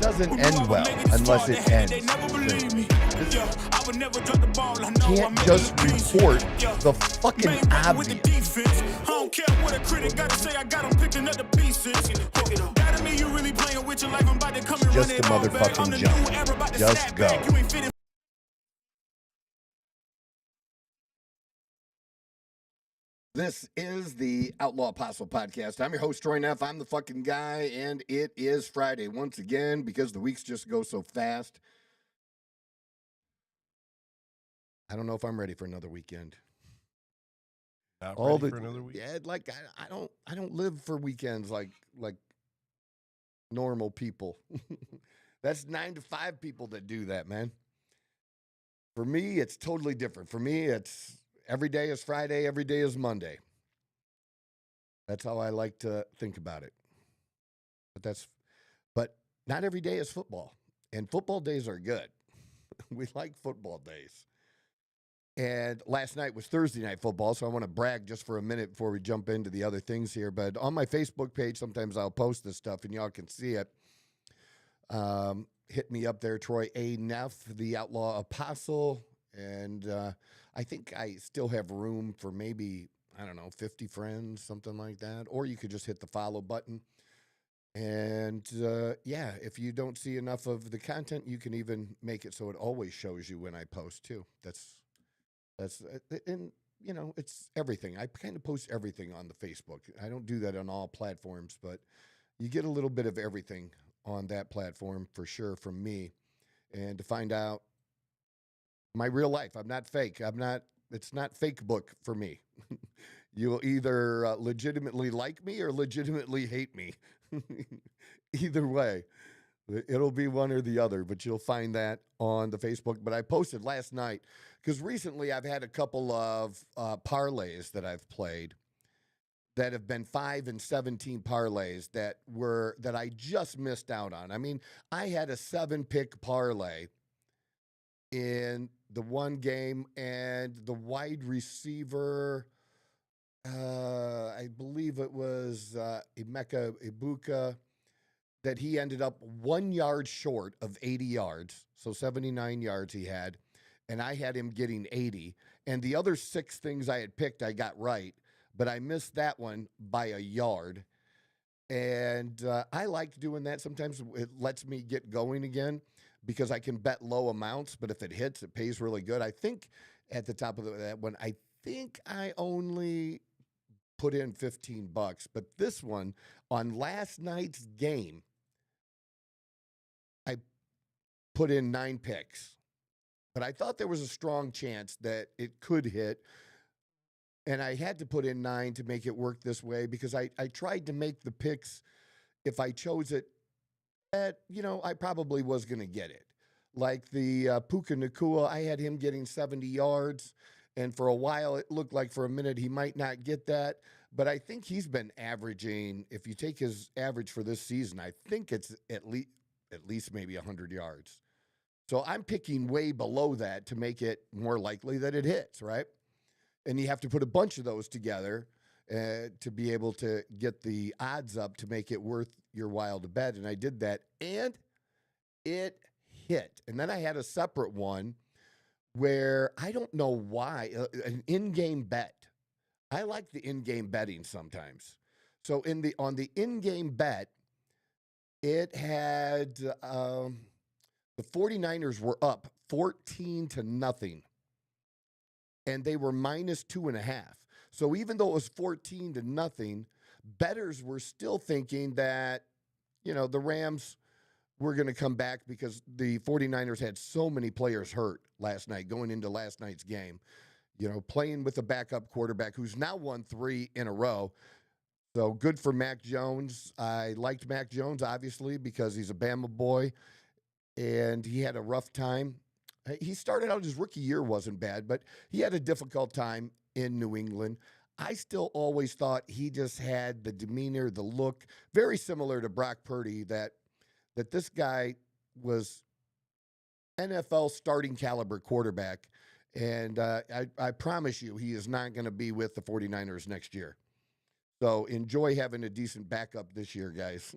Doesn't end well unless it ends. Can't just report the fucking obvious. I don't care what a critic gotta say, I got them picking up the pieces. That to me, you really playing with your life. I'm about to come and Just run it a all back. motherfucking jump. Just go. You ain't fitting. This is the Outlaw Apostle Podcast. I'm your host, Troy Neff. I'm the fucking guy, and it is Friday once again because the weeks just go so fast. I don't know if I'm ready for another weekend. Not ready for another week? Yeah, like I don't live for weekends like normal people. That's 9 to 5 people that do that, man. For me, it's totally different. For me, it's every day is Friday, every day is Monday. That's how I like to think about it. But not every day is football. And football days are good. We like football days. And last night was Thursday night football, so I want to brag just for a minute before we jump into the other things here. But on my Facebook page, sometimes I'll post this stuff and y'all can see it. Hit me up there, Troy A. Neff, the Outlaw Apostle. And I think I still have room for maybe, 50 friends, something like that. Or you could just hit the follow button. And if you don't see enough of the content, you can even make it so it always shows you when I post too. And it's everything. I kind of post everything on the Facebook. I don't do that on all platforms, but you get a little bit of everything on that platform for sure from me. And to find out my real life, I'm not fake. It's not fake book for me. You'll either legitimately like me or legitimately hate me. Either way, it'll be one or the other, but you'll find that on the Facebook. But I posted last night because recently I've had a couple of parlays that I've played that have been 5 and 17 parlays that I just missed out on. I mean, I had a 7-pick parlay in the one game, and the wide receiver, I believe it was Emeka Ibuka, that he ended up 1 yard short of 80 yards. So 79 yards he had, and I had him getting 80. And the other 6 things I had picked, I got right, but I missed that one by a yard. And I like doing that. Sometimes it lets me get going again because I can bet low amounts, but if it hits, it pays really good. I think at the top of that one, I think I only put in $15, but this one on last night's game, I put in 9 picks, but I thought there was a strong chance that it could hit. And I had to put in 9 to make it work this way because I tried to make the picks. If I chose it, I probably was going to get it. Like the Puka Nacua, I had him getting 70 yards. And for a while, it looked like for a minute he might not get that. But I think he's been averaging, if you take his average for this season, I think it's at least maybe 100 yards. So I'm picking way below that to make it more likely that it hits, right? And you have to put a bunch of those together to be able to get the odds up to make it worth your while to bet. And I did that, and it hit. And then I had a separate one where I don't know why, an in-game bet. I like the in-game betting sometimes. So on the in-game bet, it had the 49ers were up 14-0. And they were minus 2.5. So even though it was 14-0, bettors were still thinking that, the Rams were going to come back because the 49ers had so many players hurt last night, going into last night's game, playing with a backup quarterback who's now won 3 in a row. So good for Mac Jones. I liked Mac Jones, obviously, because he's a Bama boy, and he had a rough time. He started out, his rookie year wasn't bad, but he had a difficult time in New England. I still always thought he just had the demeanor, the look, very similar to Brock Purdy, that this guy was NFL starting caliber quarterback. And I promise you, he is not going to be with the 49ers next year. So enjoy having a decent backup this year, guys.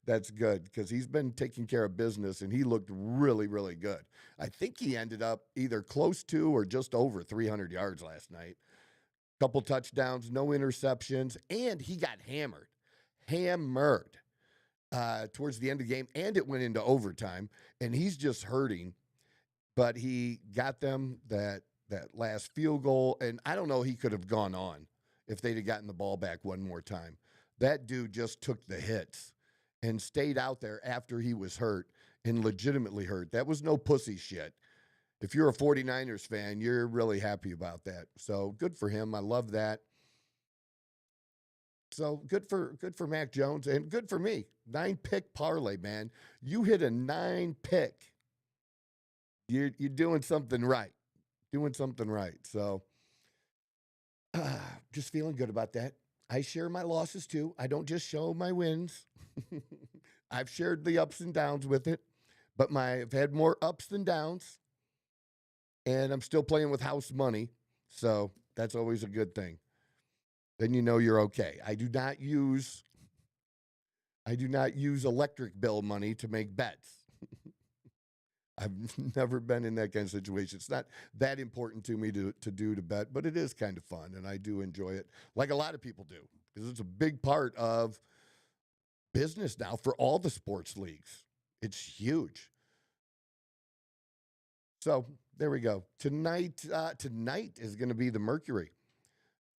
That's good, because he's been taking care of business, and he looked really, really good. I think he ended up either close to or just over 300 yards last night. Couple touchdowns, no interceptions, and he got hammered towards the end of the game, and it went into overtime, and he's just hurting. But he got them that last field goal, and I don't know, he could have gone on if they'd have gotten the ball back one more time. That dude just took the hits and stayed out there after he was hurt, and legitimately hurt. That was no pussy shit. If you're a 49ers fan, you're really happy about that. So good for him. I love that. So good for Mac Jones, and good for me. 9-pick parlay, man. You hit a 9-pick. You're doing something right. So just feeling good about that. I share my losses too. I don't just show my wins. I've shared the ups and downs with it, but I've had more ups than downs, and I'm still playing with house money. So that's always a good thing. Then you know you're okay. I do not use electric bill money to make bets. I've never been in that kind of situation. It's not that important to me to bet, but it is kind of fun, and I do enjoy it, like a lot of people do, because it's a big part of business now for all the sports leagues. It's huge. So there we go. Tonight is going to be the Mercury.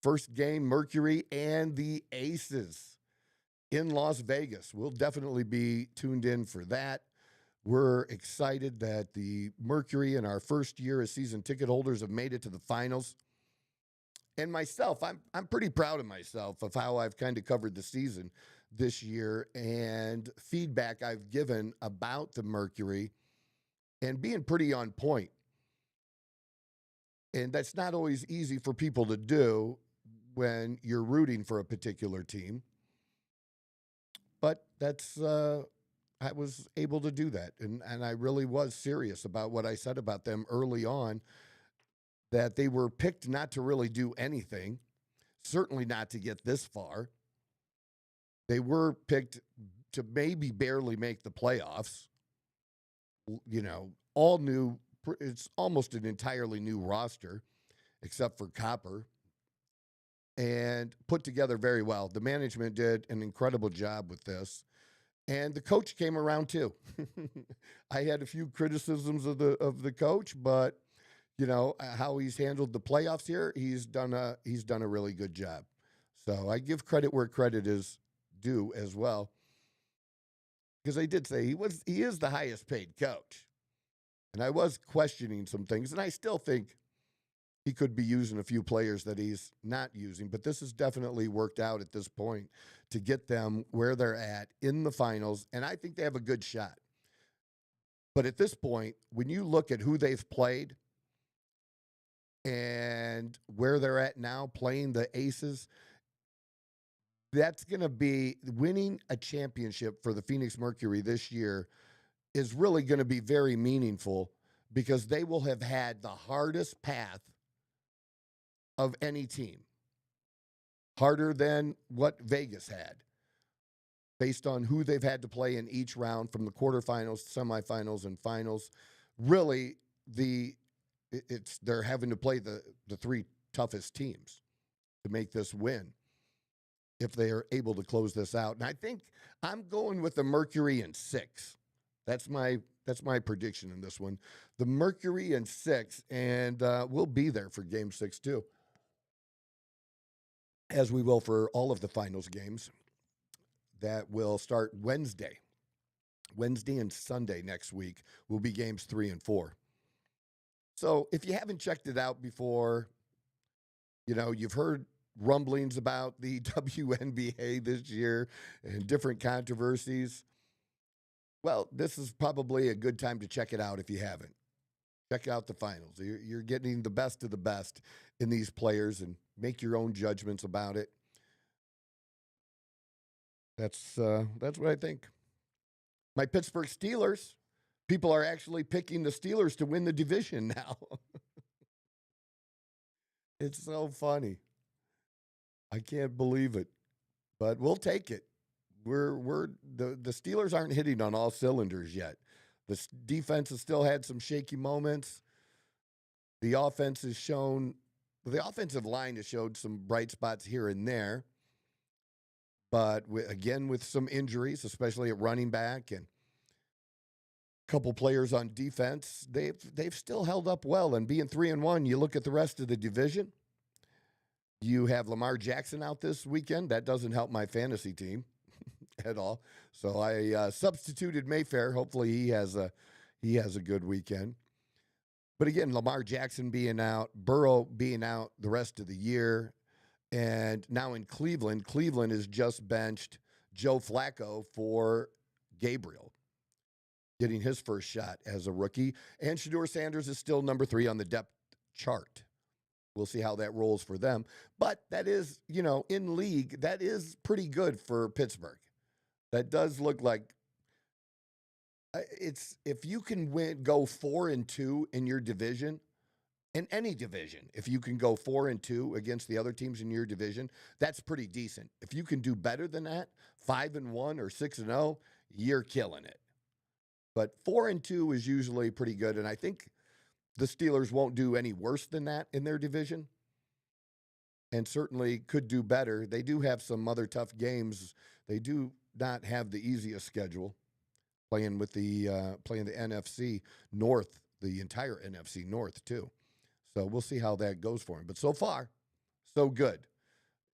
First game, Mercury and the Aces in Las Vegas. We'll definitely be tuned in for that. We're excited that the Mercury, in our first year as season ticket holders, have made it to the finals. And myself, I'm pretty proud of myself of how I've kind of covered the season this year, and feedback I've given about the Mercury, and being pretty on point. And that's not always easy for people to do when you're rooting for a particular team. But I was able to do that. And I really was serious about what I said about them early on, that they were picked not to really do anything, certainly not to get this far. They were picked to maybe barely make the playoffs. You know, all new. It's almost an entirely new roster, except for Copper, and put together very well. The management did an incredible job with this, and the coach came around too. I had a few criticisms of the coach, but you know how he's handled the playoffs here. He's done a really good job. So I give credit where credit is due as well, because I did say he is the highest paid coach. And I was questioning some things, and I still think he could be using a few players that he's not using. But this has definitely worked out at this point to get them where they're at in the finals, and I think they have a good shot. But at this point, when you look at who they've played and where they're at now playing the Aces, that's going to be winning a championship for the Phoenix Mercury this year is really going to be very meaningful, because they will have had the hardest path of any team, harder than what Vegas had, based on who they've had to play in each round, from the quarterfinals, semifinals, and finals. Really, they're having to play the three toughest teams to make this win, if they are able to close this out. And I think I'm going with the Mercury in 6. That's my prediction in this one. The Mercury in 6, and we'll be there for Game 6 too, as we will for all of the finals games that will start Wednesday. Wednesday and Sunday next week will be Games 3 and 4. So if you haven't checked it out before, you know, you've heard rumblings about the WNBA this year and different controversies. Well, this is probably a good time to check it out if you haven't. Check out the finals. You're getting the best of the best in these players, and make your own judgments about it. That's what I think. My Pittsburgh Steelers, people are actually picking the Steelers to win the division now. It's so funny. I can't believe it, but we'll take it. The Steelers aren't hitting on all cylinders yet. The defense has still had some shaky moments. The offensive line has showed some bright spots here and there. But again, with some injuries, especially at running back and a couple players on defense, they've still held up well. And being 3-1, you look at the rest of the division. You have Lamar Jackson out this weekend. That doesn't help my fantasy team at all. So I substituted Mayfair. Hopefully he has a good weekend. But again, Lamar Jackson being out, Burrow being out the rest of the year, and now in Cleveland has just benched Joe Flacco for Gabriel, getting his first shot as a rookie. And Shedeur Sanders is still number 3 on the depth chart. We'll see how that rolls for them. But that is, in league, that is pretty good for Pittsburgh. That does look like if you can go 4-2 in your division, in any division, if you can go 4-2 against the other teams in your division, that's pretty decent. If you can do better than that, 5-1 or 6-0, you're killing it. But 4-2 is usually pretty good, and I think the Steelers won't do any worse than that in their division, and certainly could do better. They do have some other tough games. They do not have the easiest schedule, playing the NFC North, the entire NFC North too. So we'll see how that goes for him. But so far, so good,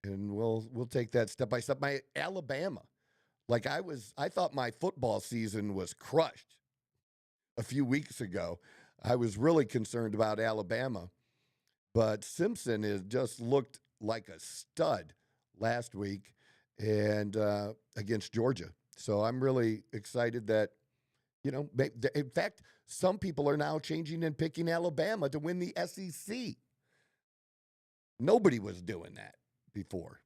and we'll take that step by step. My Alabama, I thought my football season was crushed a few weeks ago. I was really concerned about Alabama, but Simpson has just looked like a stud last week and against Georgia. So I'm really excited that, in fact, some people are now changing and picking Alabama to win the SEC. Nobody was doing that before,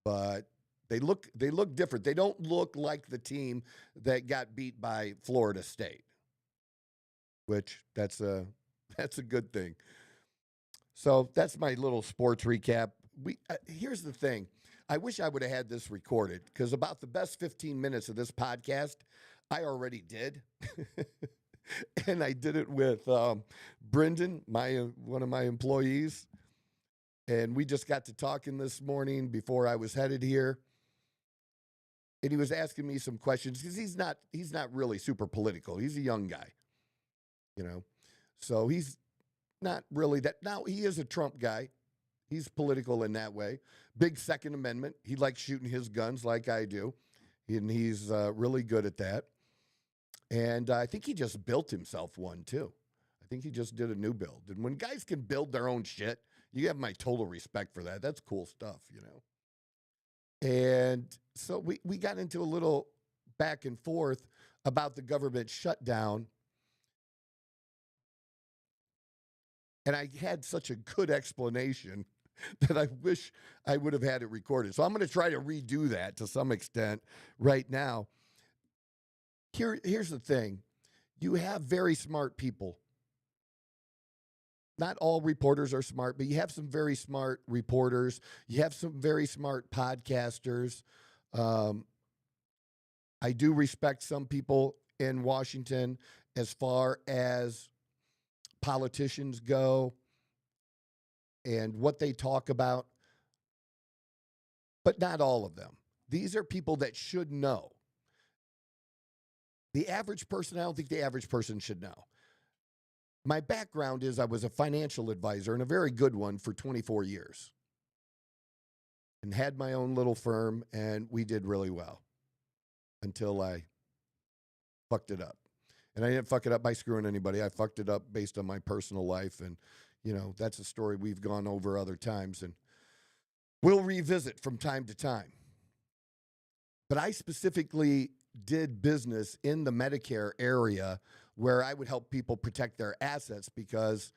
but they look different. They don't look like the team that got beat by Florida State, which that's a good thing. So that's my little sports recap. Here's the thing. I wish I would have had this recorded, because about the best 15 minutes of this podcast, I already did. And I did it with Brendan, one of my employees. And we just got to talking this morning before I was headed here. And he was asking me some questions, because he's not really super political. He's a young guy, So he's not really that. Now, he is a Trump guy. He's political in that way. Big Second Amendment. He likes shooting his guns like I do. And he's really good at that. And I think he just built himself one, too. I think he just did a new build. And when guys can build their own shit, you have my total respect for that. That's cool stuff, And so we got into a little back and forth about the government shutdown. And I had such a good explanation that I wish I would have had it recorded. So I'm going to try to redo that to some extent right now. Here's the thing. You have very smart people. Not all reporters are smart, but you have some very smart reporters. You have some very smart podcasters. I do respect some people in Washington as far as politicians go and what they talk about, but not all of them. These are people that should know. The average person, I don't think the average person should know. My background is I was a financial advisor, and a very good one, for 24 years. And had my own little firm, and we did really well until I fucked it up. And I didn't fuck it up by screwing anybody. I fucked it up based on my personal life. And, that's a story we've gone over other times, and we'll revisit from time to time. But I specifically did business in the Medicare area where I would help people protect their assets because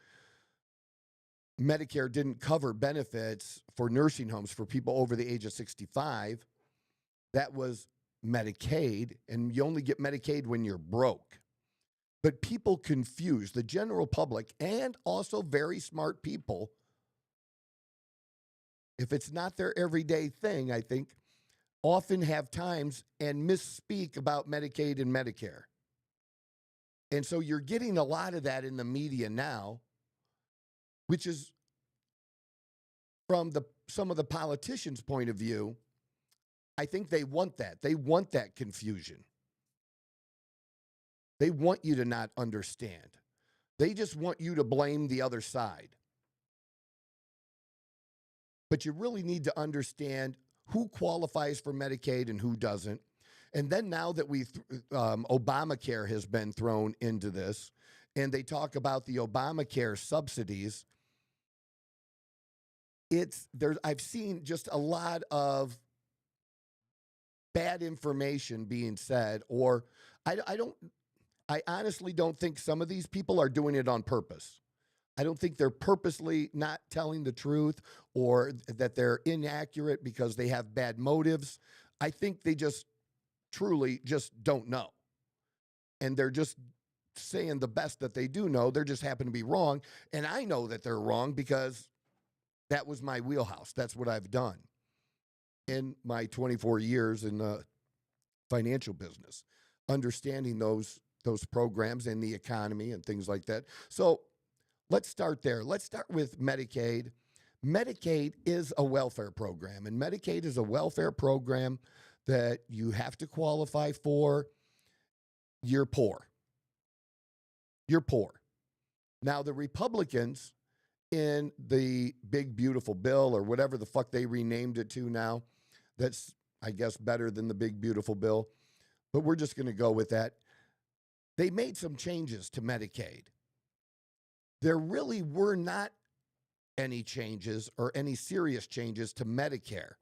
Medicare didn't cover benefits for nursing homes for people over the age of 65. That was Medicaid, and you only get Medicaid when you're broke. But people confuse, the general public and also very smart people, if it's not their everyday thing, I think, often have times and misspeak about Medicaid and Medicare. And so you're getting a lot of that in the media now, which is from some of the politicians' point of view. I think they want that. They want that confusion. They want you to not understand. They just want you to blame the other side. But you really need to understand who qualifies for Medicaid and who doesn't. And then now that Obamacare has been thrown into this, and they talk about the Obamacare subsidies, I've seen just a lot of bad information being said, or I honestly don't think some of these people are doing it on purpose. I don't think they're purposely not telling the truth or that they're inaccurate because they have bad motives. I think they just truly just don't know. And they're just saying the best that they do know. They just happen to be wrong. And I know that they're wrong because that was my wheelhouse. That's what I've done in my 24 years in the financial business, understanding those programs and the economy and things like that. So let's start there. Let's start with Medicaid. Medicaid is a welfare program, and Medicaid is a welfare program that you have to qualify for. You're poor. You're poor. Now, the Republicans in the big, beautiful bill, or whatever the fuck they renamed it to now, that's, I guess, better than the big, beautiful bill, but we're just going to go with that. They made some changes to Medicaid. There really were not any changes or any serious changes to Medicare.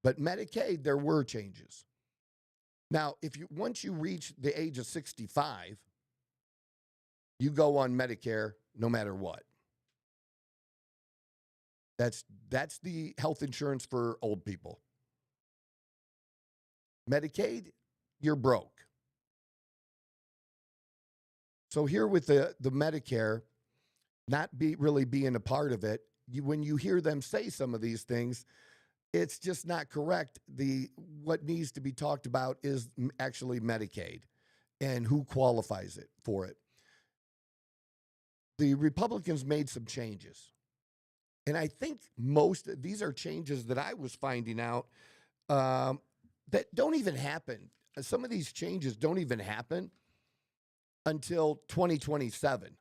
But Medicaid, there were changes. Now, once you reach the age of 65, you go on Medicare no matter what. That's the health insurance for old people. Medicaid, you're broke. So here with the Medicare, not really being a part of it, when you hear them say some of these things, it's just not correct. What needs to be talked about is actually Medicaid and who qualifies for it. The Republicans made some changes. And I think these are changes that I was finding out that don't even happen. Some of these changes don't even happen until 2027.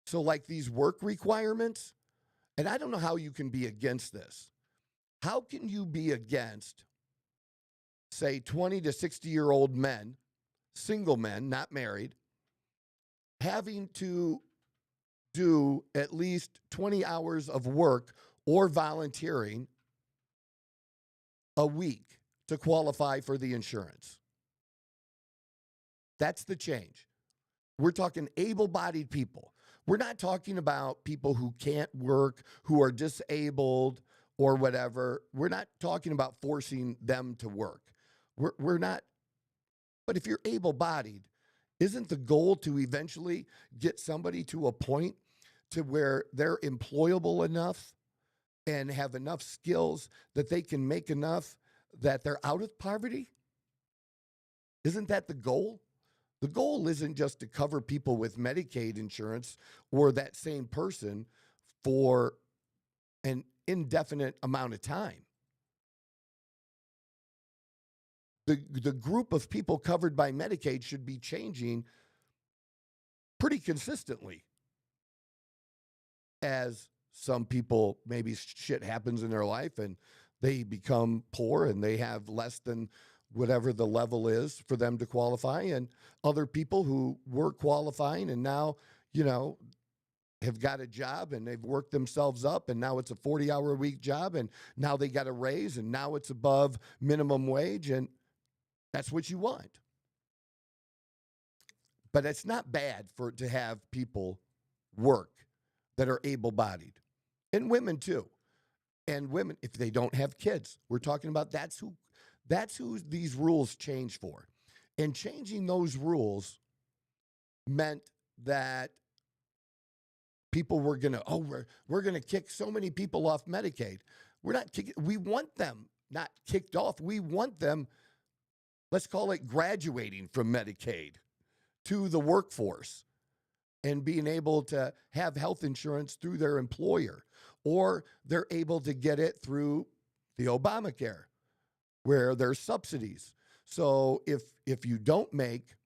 So like these work requirements, and I don't know how you can be against this. How can you be against, say, 20 to 60-year-old men, single men, not married, having to do at least 20 hours of work or volunteering a week to qualify for the insurance? That's the change. We're talking able-bodied people. We're not talking about people who can't work, who are disabled or whatever. We're not talking about forcing them to work. We're not. But if you're able-bodied, isn't the goal to eventually get somebody to a point to where they're employable enough and have enough skills that they can make enough that they're out of poverty? Isn't that the goal? The goal isn't just to cover people with Medicaid insurance or that same person for an indefinite amount of time. The group of people covered by Medicaid should be changing pretty consistently as some people, maybe shit happens in their life and they become poor and they have less than whatever the level is for them to qualify, and other people who were qualifying and now, have got a job and they've worked themselves up and now it's a 40-hour-a-week job and now they got a raise and now it's above minimum wage, and that's what you want. But it's not bad to have people work that are able-bodied, and women too. And women, if they don't have kids, we're talking about that's who these rules change for. And changing those rules meant that people were going to, we're going to kick so many people off Medicaid. We're not kicking, we want them not kicked off. We want them, let's call it graduating from Medicaid to the workforce and being able to have health insurance through their employer, or they're able to get it through the Obamacare, where there's subsidies. So if you don't make,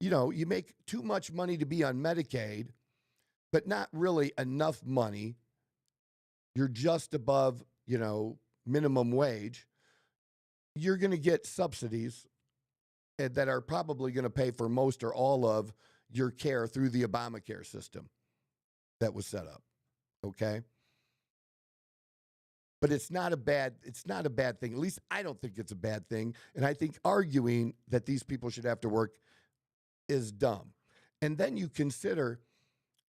you make too much money to be on Medicaid, but not really enough money, you're just above, minimum wage, you're going to get subsidies that are probably going to pay for most or all of your care through the Obamacare system that was set up. Okay? But it's not a bad thing. At least I don't think it's a bad thing. And I think arguing that these people should have to work is dumb. And then you consider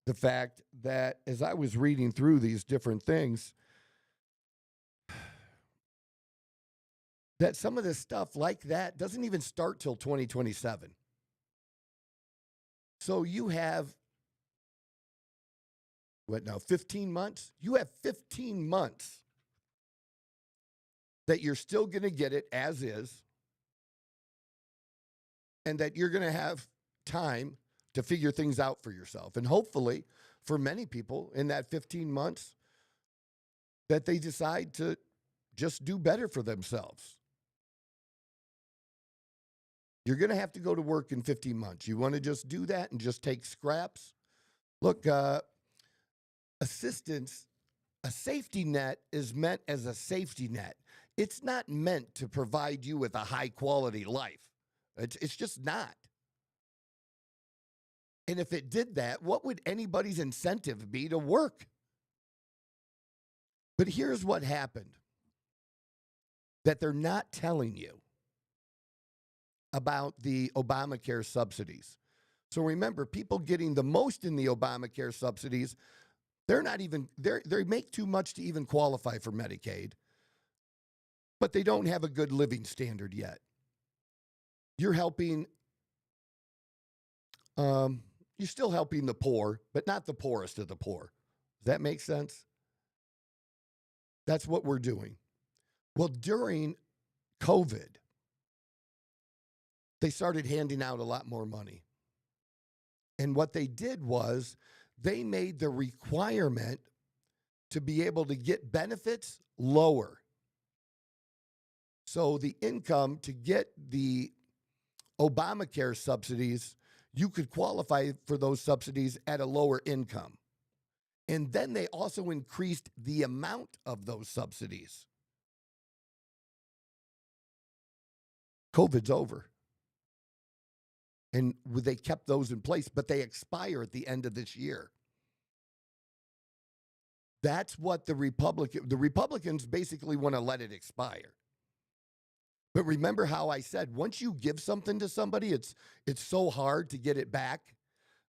the fact that as I was reading through these different things, that some of this stuff like that doesn't even start till 2027. So you have, 15 months? You have 15 months that you're still going to get it as is, and that you're going to have time to figure things out for yourself. And hopefully, for many people in that 15 months, that they decide to just do better for themselves. You're going to have to go to work in 15 months. You want to just do that and just take scraps? Look, assistance, a safety net is meant as a safety net. It's not meant to provide you with a high-quality life. It's just not. And if it did that, what would anybody's incentive be to work? But here's what happened that they're not telling you about the Obamacare subsidies. So remember, people getting the most in the Obamacare subsidies, they make too much to even qualify for Medicaid, but they don't have a good living standard yet. You're helping, you're still helping the poor, but not the poorest of the poor. Does that make sense? That's what we're doing. Well, during COVID, they started handing out a lot more money. And what they did was they made the requirement to be able to get benefits lower. So the income to get the Obamacare subsidies, you could qualify for those subsidies at a lower income. And then they also increased the amount of those subsidies. COVID's over. And they kept those in place, but they expire at the end of this year. That's what the Republicans basically want to let it expire. But remember how I said, once you give something to somebody, it's so hard to get it back.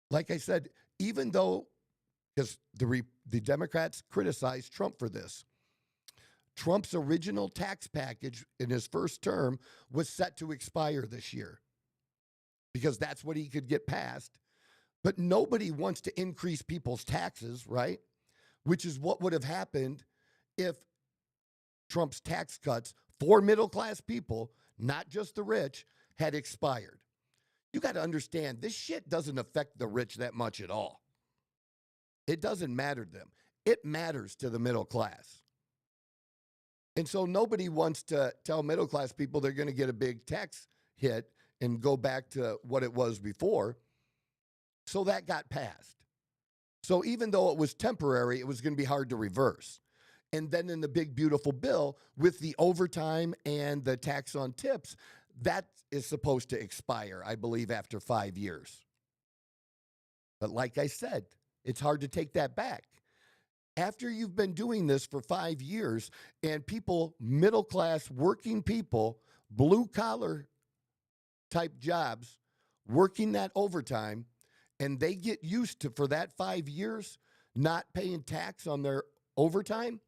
Like I said, even though, because the Democrats criticized Trump for this, Trump's original tax package in his first term was set to expire this year, because that's what he could get passed. But nobody wants to increase people's taxes, right? Which is what would have happened if Trump's tax cuts for middle-class people, not just the rich, had expired. You got to understand, this shit doesn't affect the rich that much at all. It doesn't matter to them. It matters to the middle class. And so nobody wants to tell middle-class people they're going to get a big tax hit and go back to what it was before. So that got passed. So even though it was temporary, it was going to be hard to reverse. And then in the big, beautiful bill with the overtime and the tax on tips, that is supposed to expire, I believe, after 5 years. But like I said, it's hard to take that back. After you've been doing this for 5 years and people, middle class, working people, blue collar type jobs working that overtime, and they get used to, for that 5 years, not paying tax on their overtime,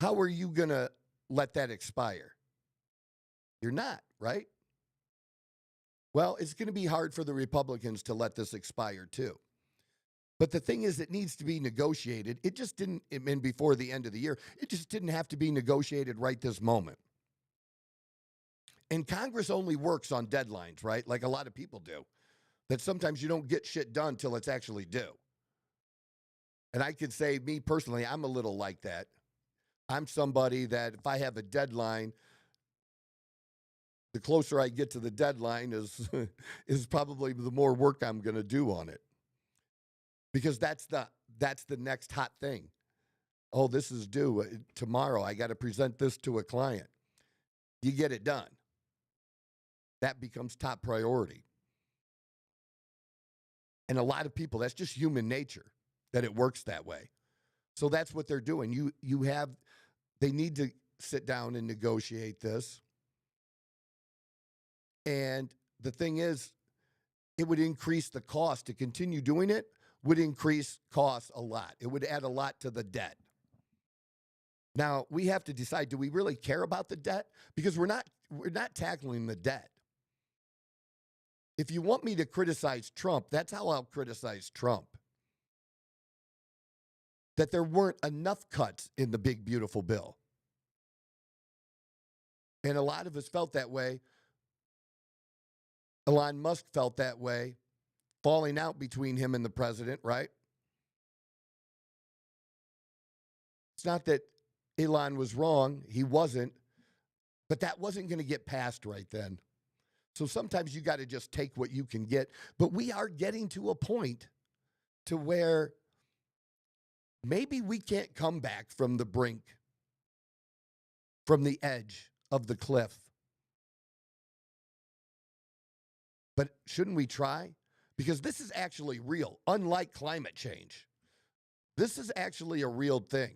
how are you going to let that expire? You're not, right? Well, it's going to be hard for the Republicans to let this expire too. But the thing is, it needs to be negotiated. It just didn't, and before the end of the year, it just didn't have to be negotiated right this moment. And Congress only works on deadlines, right? Like a lot of people do. That sometimes you don't get shit done till it's actually due. And I could say, me personally, I'm a little like that. I'm somebody that if I have a deadline, the closer I get to the deadline is probably the more work I'm going to do on it. Because that's the next hot thing. Oh, this is due tomorrow. I got to present this to a client. You get it done. That becomes top priority. And a lot of people, that's just human nature, that it works that way. So that's what they're doing. They need to sit down and negotiate this. And the thing is, it would increase the cost to continue doing it, would increase costs a lot. It would add a lot to the debt. Now, we have to decide, do we really care about the debt? Because we're not tackling the debt. If you want me to criticize Trump, that's how I'll criticize Trump. That there weren't enough cuts in the big, beautiful bill. And a lot of us felt that way. Elon Musk felt that way, falling out between him and the president, right? It's not that Elon was wrong. He wasn't. But that wasn't going to get passed right then. So sometimes you got to just take what you can get. But we are getting to a point to where maybe we can't come back from the brink, from the edge of the cliff. But shouldn't we try? Because this is actually real, unlike climate change. This is actually a real thing.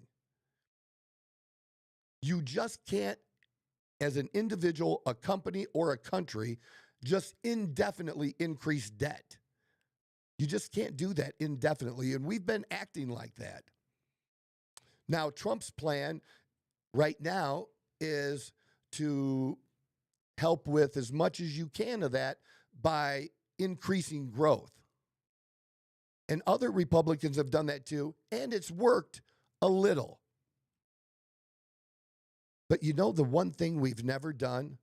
You just can't, as an individual, a company, or a country, just indefinitely increase debt. You just can't do that indefinitely, and we've been acting like that. Now, Trump's plan right now is to help with as much as you can of that by increasing growth. And other Republicans have done that too, and it's worked a little. But you know the one thing we've never done?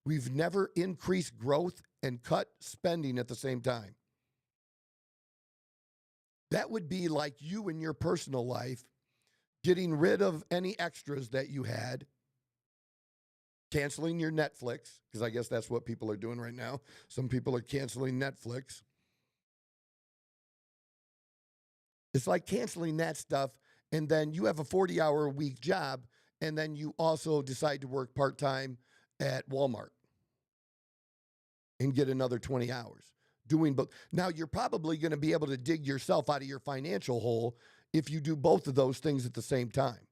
We've never increased growth and cut spending at the same time. That would be like you in your personal life getting rid of any extras that you had, canceling your Netflix, because I guess that's what people are doing right now. Some people are canceling Netflix. It's like canceling that stuff, and then you have a 40-hour-a-week job, and then you also decide to work part-time at Walmart and get another 20 hours doing both. Now, you're probably going to be able to dig yourself out of your financial hole if you do both of those things at the same time.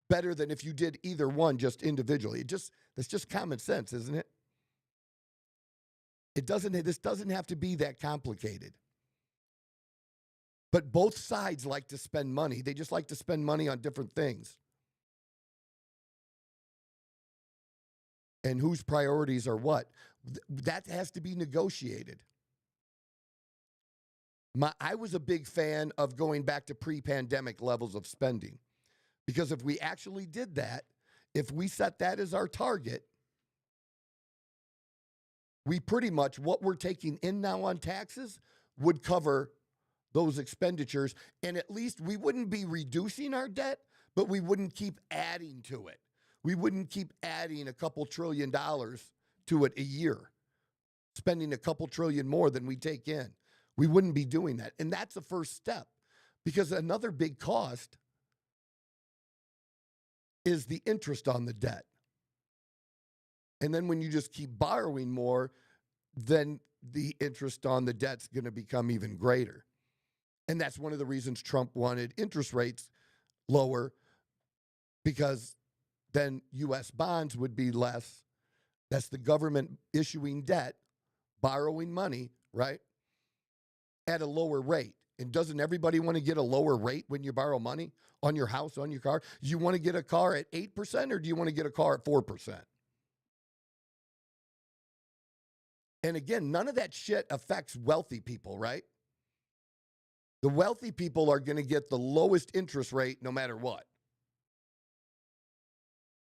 Better than if you did either one just individually. That's just common sense, isn't it? This doesn't have to be that complicated. But both sides like to spend money. They just like to spend money on different things. And whose priorities are what? That has to be negotiated. I was a big fan of going back to pre-pandemic levels of spending. Because if we actually did that, if we set that as our target, we pretty much, what we're taking in now on taxes would cover those expenditures. And at least we wouldn't be reducing our debt, but we wouldn't keep adding to it. We wouldn't keep adding a couple $1 trillion to it a year, spending a couple trillion more than we take in. We wouldn't be doing that. And that's the first step, because another big cost is the interest on the debt. And then when you just keep borrowing more, then the interest on the debt's going to become even greater. And that's one of the reasons Trump wanted interest rates lower, because then U.S. bonds would be less. That's the government issuing debt borrowing money, right, at a lower rate. And doesn't everybody want to get a lower rate when you borrow money on your house, on your car? Do you want to get a car at 8% or do you want to get a car at 4%? And again, none of that shit affects wealthy people, right? The wealthy people are going to get the lowest interest rate no matter what.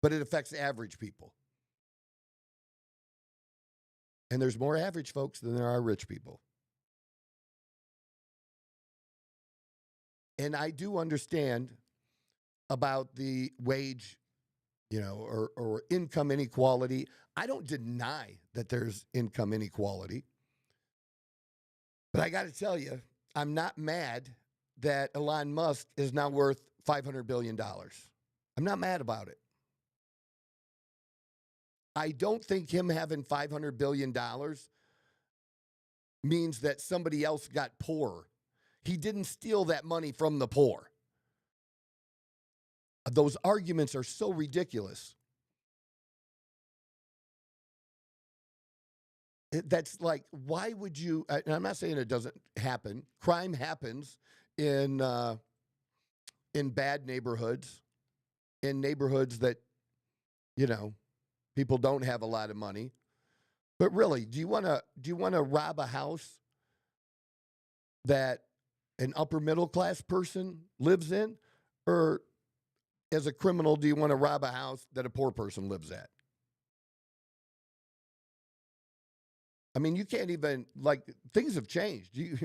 But it affects average people. And there's more average folks than there are rich people. And I do understand about the wage, or income inequality. I don't deny that there's income inequality. But I got to tell you, I'm not mad that Elon Musk is now worth $500 billion. I'm not mad about it. I don't think him having $500 billion means that somebody else got poorer. He didn't steal that money from the poor. Those arguments are so ridiculous. That's like, why would you, and I'm not saying it doesn't happen. Crime happens in bad neighborhoods, in neighborhoods that, people don't have a lot of money. But really, do you want to rob a house that an upper middle class person lives in? Or as a criminal, do you want to rob a house that a poor person lives at? I mean, you can't even, things have changed. You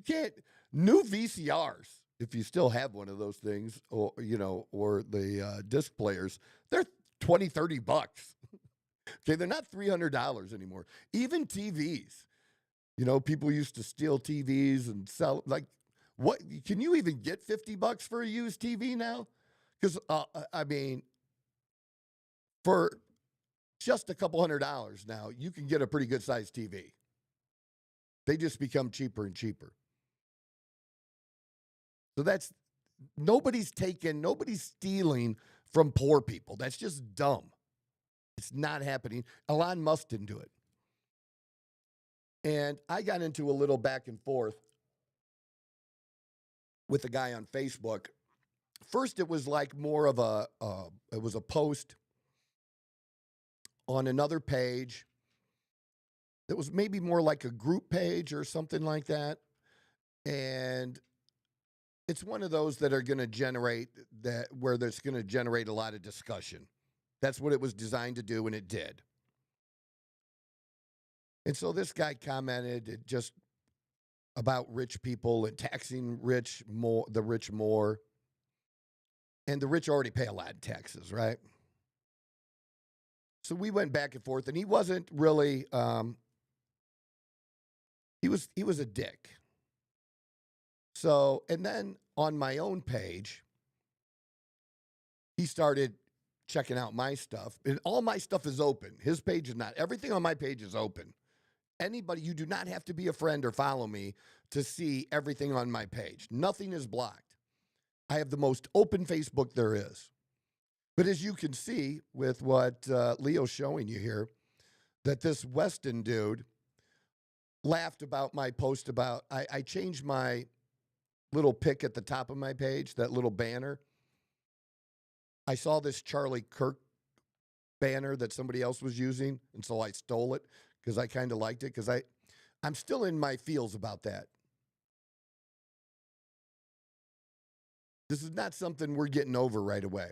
can't, new VCRs, if you still have one of those things, or the disc players, they're $20, $30. Okay, they're not $300 anymore. Even TVs. People used to steal TVs and sell, what, can you even get $50 for a used TV now? Because, for just a couple $100 now, you can get a pretty good sized TV. They just become cheaper and cheaper. So nobody's stealing from poor people. That's just dumb. It's not happening. Elon Musk didn't do it. And I got into a little back and forth with a guy on Facebook. First, it was like more of it was a post on another page that was maybe more like a group page or something like that. And it's one of those that are going to generate where there's going to generate a lot of discussion. That's what it was designed to do, and it did. And so this guy commented just about rich people and taxing the rich more. And the rich already pay a lot in taxes, right? So we went back and forth, and he wasn't really, he was a dick. So, and then on my own page, he started checking out my stuff. And all my stuff is open. His page is not. Everything on my page is open. Anybody, you do not have to be a friend or follow me to see everything on my page. Nothing is blocked. I have the most open Facebook there is. But as you can see with what Leo's showing you here, that this Weston dude laughed about my post about, I changed my little pic at the top of my page, that little banner. I saw this Charlie Kirk banner that somebody else was using, and so I stole it because I kind of liked it, because I'm still in my feels about that. This is not something we're getting over right away.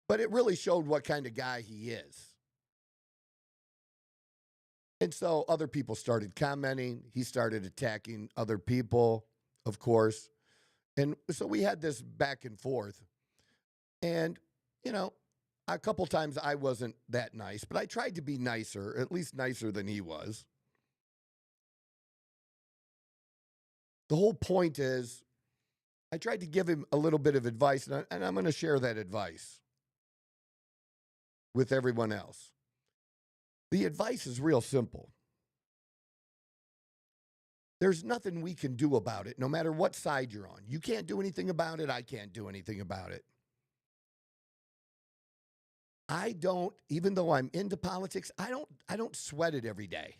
But it really showed what kind of guy he is. And so other people started commenting. He started attacking other people, of course. And so we had this back and forth. And, a couple times I wasn't that nice, but I tried to be nicer, at least nicer than he was. The whole point is, I tried to give him a little bit of advice, and I'm going to share that advice with everyone else. The advice is real simple. There's nothing we can do about it, no matter what side you're on. You can't do anything about it. I can't do anything about it. I don't, even though I'm into politics, I don't sweat it every day.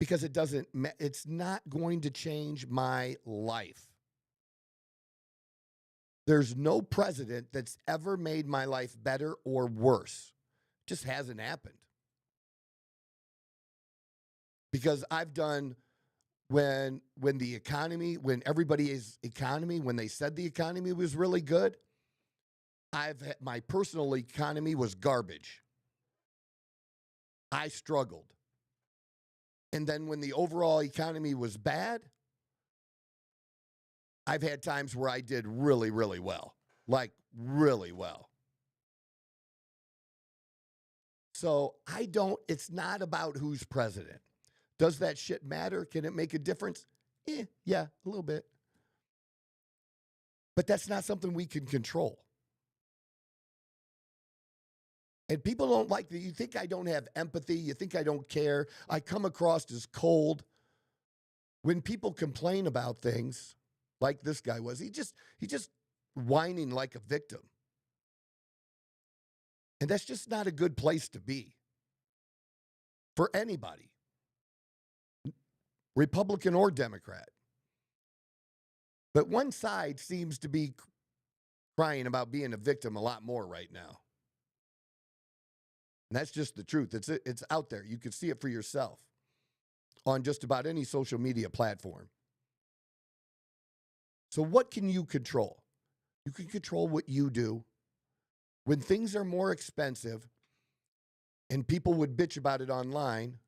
Because it's not going to change my life. There's no president that's ever made my life better or worse. It just hasn't happened. Because I've done when the economy, when everybody's economy, when they said the economy was really good, my personal economy was garbage. I struggled. And then when the overall economy was bad, I've had times where I did really, really well. Like, really well. So it's not about who's president. Does that shit matter? Can it make a difference? Yeah, a little bit. But that's not something we can control. And people don't like that. You think I don't have empathy. You think I don't care. I come across as cold. When people complain about things, like this guy was, he just whining like a victim. And that's just not a good place to be for anybody, Republican or Democrat. But one side seems to be crying about being a victim a lot more right now. And that's just the truth. It's out there. You can see it for yourself on just about any social media platform. So what can you control? You can control what you do. When things are more expensive and people would bitch about it online,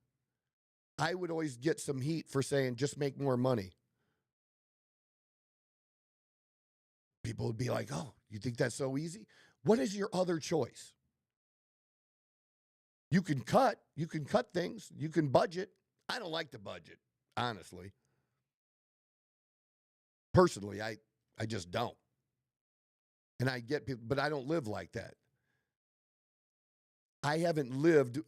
I would always get some heat for saying, just make more money. People would be like, oh, you think that's so easy? What is your other choice? You can cut things, you can budget. I don't like to budget, honestly. Personally, I just don't. And I get people, but I don't live like that. I haven't lived,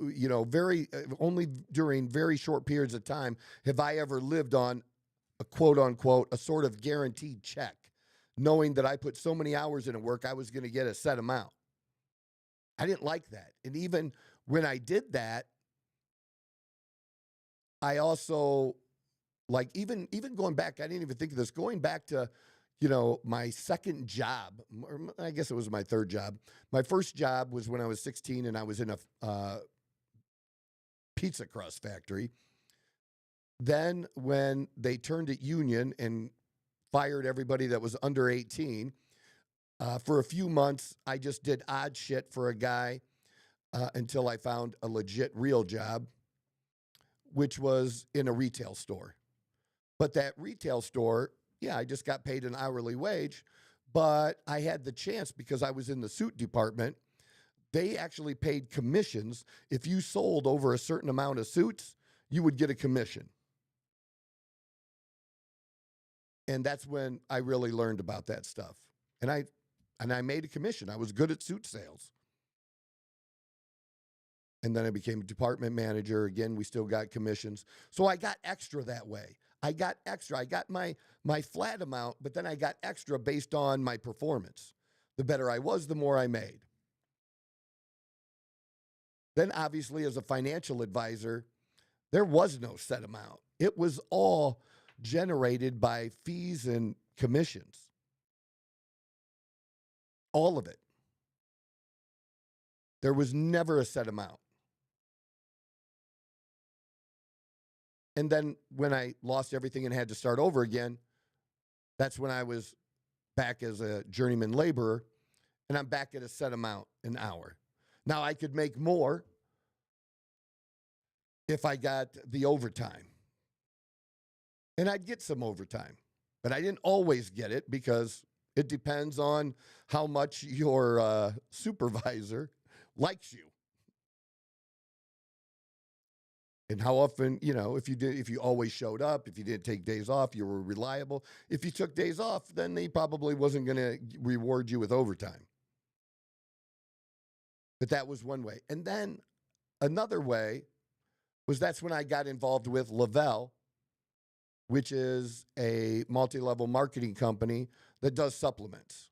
only during very short periods of time have I ever lived on a quote unquote, a sort of guaranteed check, knowing that I put so many hours into work, I was going to get a set amount. I didn't like that. And even when I did that, I also, like, even going back, I didn't even think of this, going back to, my second job, or I guess it was my third job. My first job was when I was 16 and I was in a pizza crust factory. Then when they turned it union and fired everybody that was under 18, for a few months, I just did odd shit for a guy until I found a legit real job, which was in a retail store. But that retail store, yeah, I just got paid an hourly wage, but I had the chance because I was in the suit department. They actually paid commissions. If you sold over a certain amount of suits, you would get a commission. And that's when I really learned about that stuff. And I made a commission. I was good at suit sales. And then I became a department manager. Again, we still got commissions. So I got extra that way. I got extra. I got my flat amount, but then I got extra based on my performance. The better I was, the more I made. Then obviously as a financial advisor, there was no set amount. It was all generated by fees and commissions. All of it. There was never a set amount. And then when I lost everything and had to start over again, that's when I was back as a journeyman laborer, and I'm back at a set amount an hour. Now, I could make more if I got the overtime. And I'd get some overtime. But I didn't always get it because it depends on how much your supervisor likes you. And how often, if you always showed up, if you didn't take days off, you were reliable. If you took days off, then he probably wasn't going to reward you with overtime. But that was one way. And then another way was that's when I got involved with Lavelle, which is a multi-level marketing company that does supplements.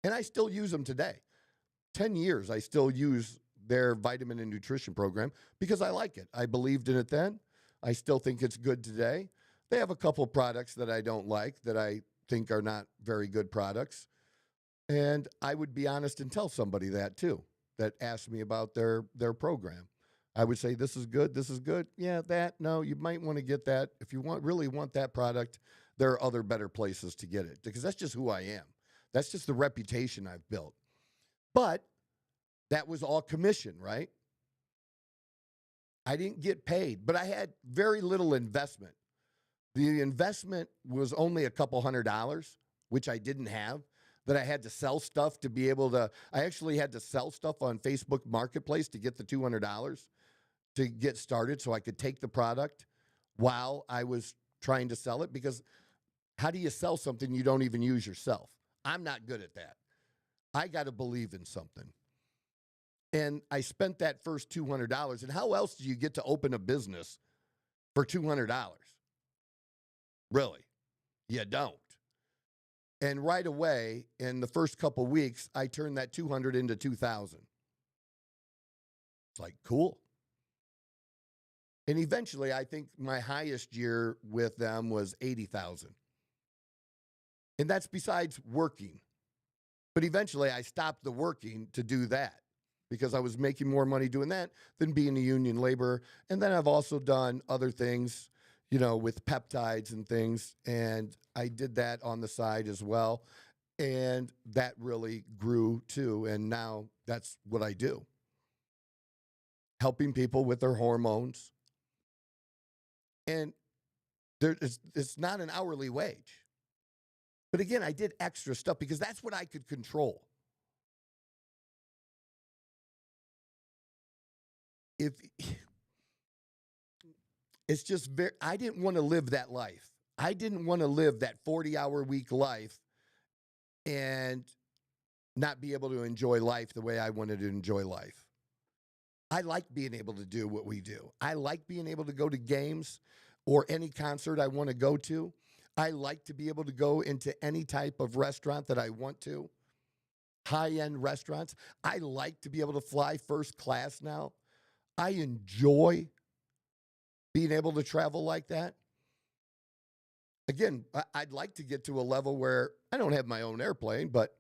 And I still use them today. 10 years, I still use their vitamin and nutrition program because I like it. I believed in it then. I still think it's good today. They have a couple products that I don't like that I think are not very good products. And I would be honest and tell somebody that too, that asked me about their program. I would say, this is good, this is good. Yeah, that, no, you might want to get that. If you really want that product, there are other better places to get it, because that's just who I am. That's just the reputation I've built. But that was all commission, right? I didn't get paid, but I had very little investment. The investment was only a couple $100, which I didn't have, that I had to sell stuff to be able to. I actually had to sell stuff on Facebook Marketplace to get the $200 to get started so I could take the product while I was trying to sell it, because how do you sell something you don't even use yourself? I'm not good at that. I got to believe in something. And I spent that first $200. And how else do you get to open a business for $200? Really? You don't. And right away, in the first couple weeks, I turned that 200 into 2,000. It's like, cool. And eventually, I think my highest year with them was 80,000. And that's besides working. But eventually, I stopped the working to do that, because I was making more money doing that than being a union laborer. And then I've also done other things, you know, with peptides and things. And I did that on the side as well. And that really grew too. And now that's what I do. Helping people with their hormones. And it's not an hourly wage. But again, I did extra stuff because that's what I could control. It's just I didn't want to live that life. I didn't want to live that 40-hour week life and not be able to enjoy life the way I wanted to enjoy life. I like being able to do what we do. I like being able to go to games or any concert I want to go to. I like to be able to go into any type of restaurant that I want to, high-end restaurants. I like to be able to fly first class now. I enjoy being able to travel like that. Again, I'd like to get to a level where I don't have my own airplane, but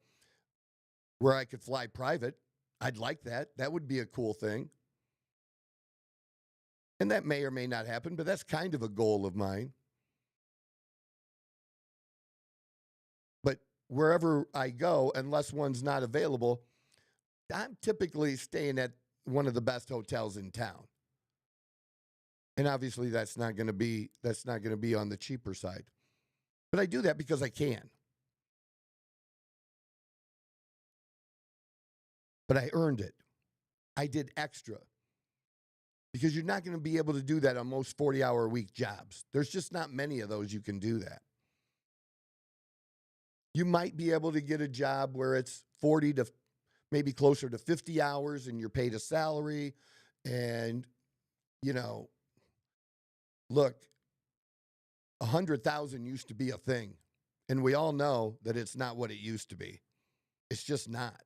where I could fly private. I'd like that. That would be a cool thing. And that may or may not happen, but that's kind of a goal of mine. But wherever I go, unless one's not available, I'm typically staying at one of the best hotels in town. And obviously that's not going to be on the cheaper side. But I do that because I can. But I earned it. I did extra. Because you're not going to be able to do that on most 40-hour-a-week jobs. There's just not many of those you can do that. You might be able to get a job where it's 40 to maybe closer to 50 hours and you're paid a salary. And, you know, look, 100,000 used to be a thing. And we all know that it's not what it used to be. It's just not.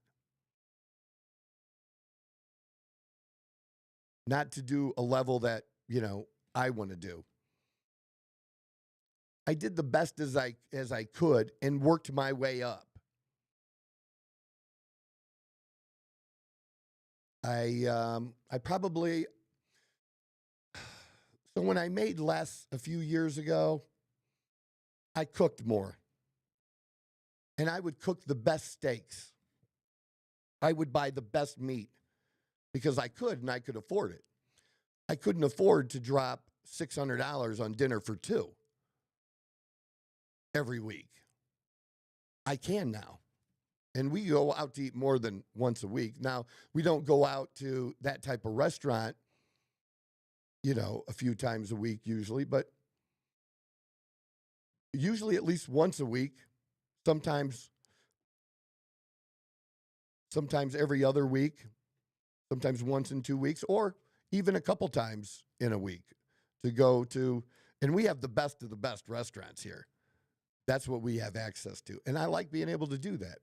Not to do a level that, you know, I want to do. I did the best as I could and worked my way up. I probably, so when I made less a few years ago, I cooked more. And I would cook the best steaks. I would buy the best meat because I could and I could afford it. I couldn't afford to drop $600 on dinner for two every week. I can now. And we go out to eat more than once a week. Now, we don't go out to that type of restaurant, you know, a few times a week usually, but usually at least once a week, sometimes every other week, sometimes once in 2 weeks, or even a couple times in a week to go to. And we have the best of the best restaurants here. That's what we have access to. And I like being able to do that.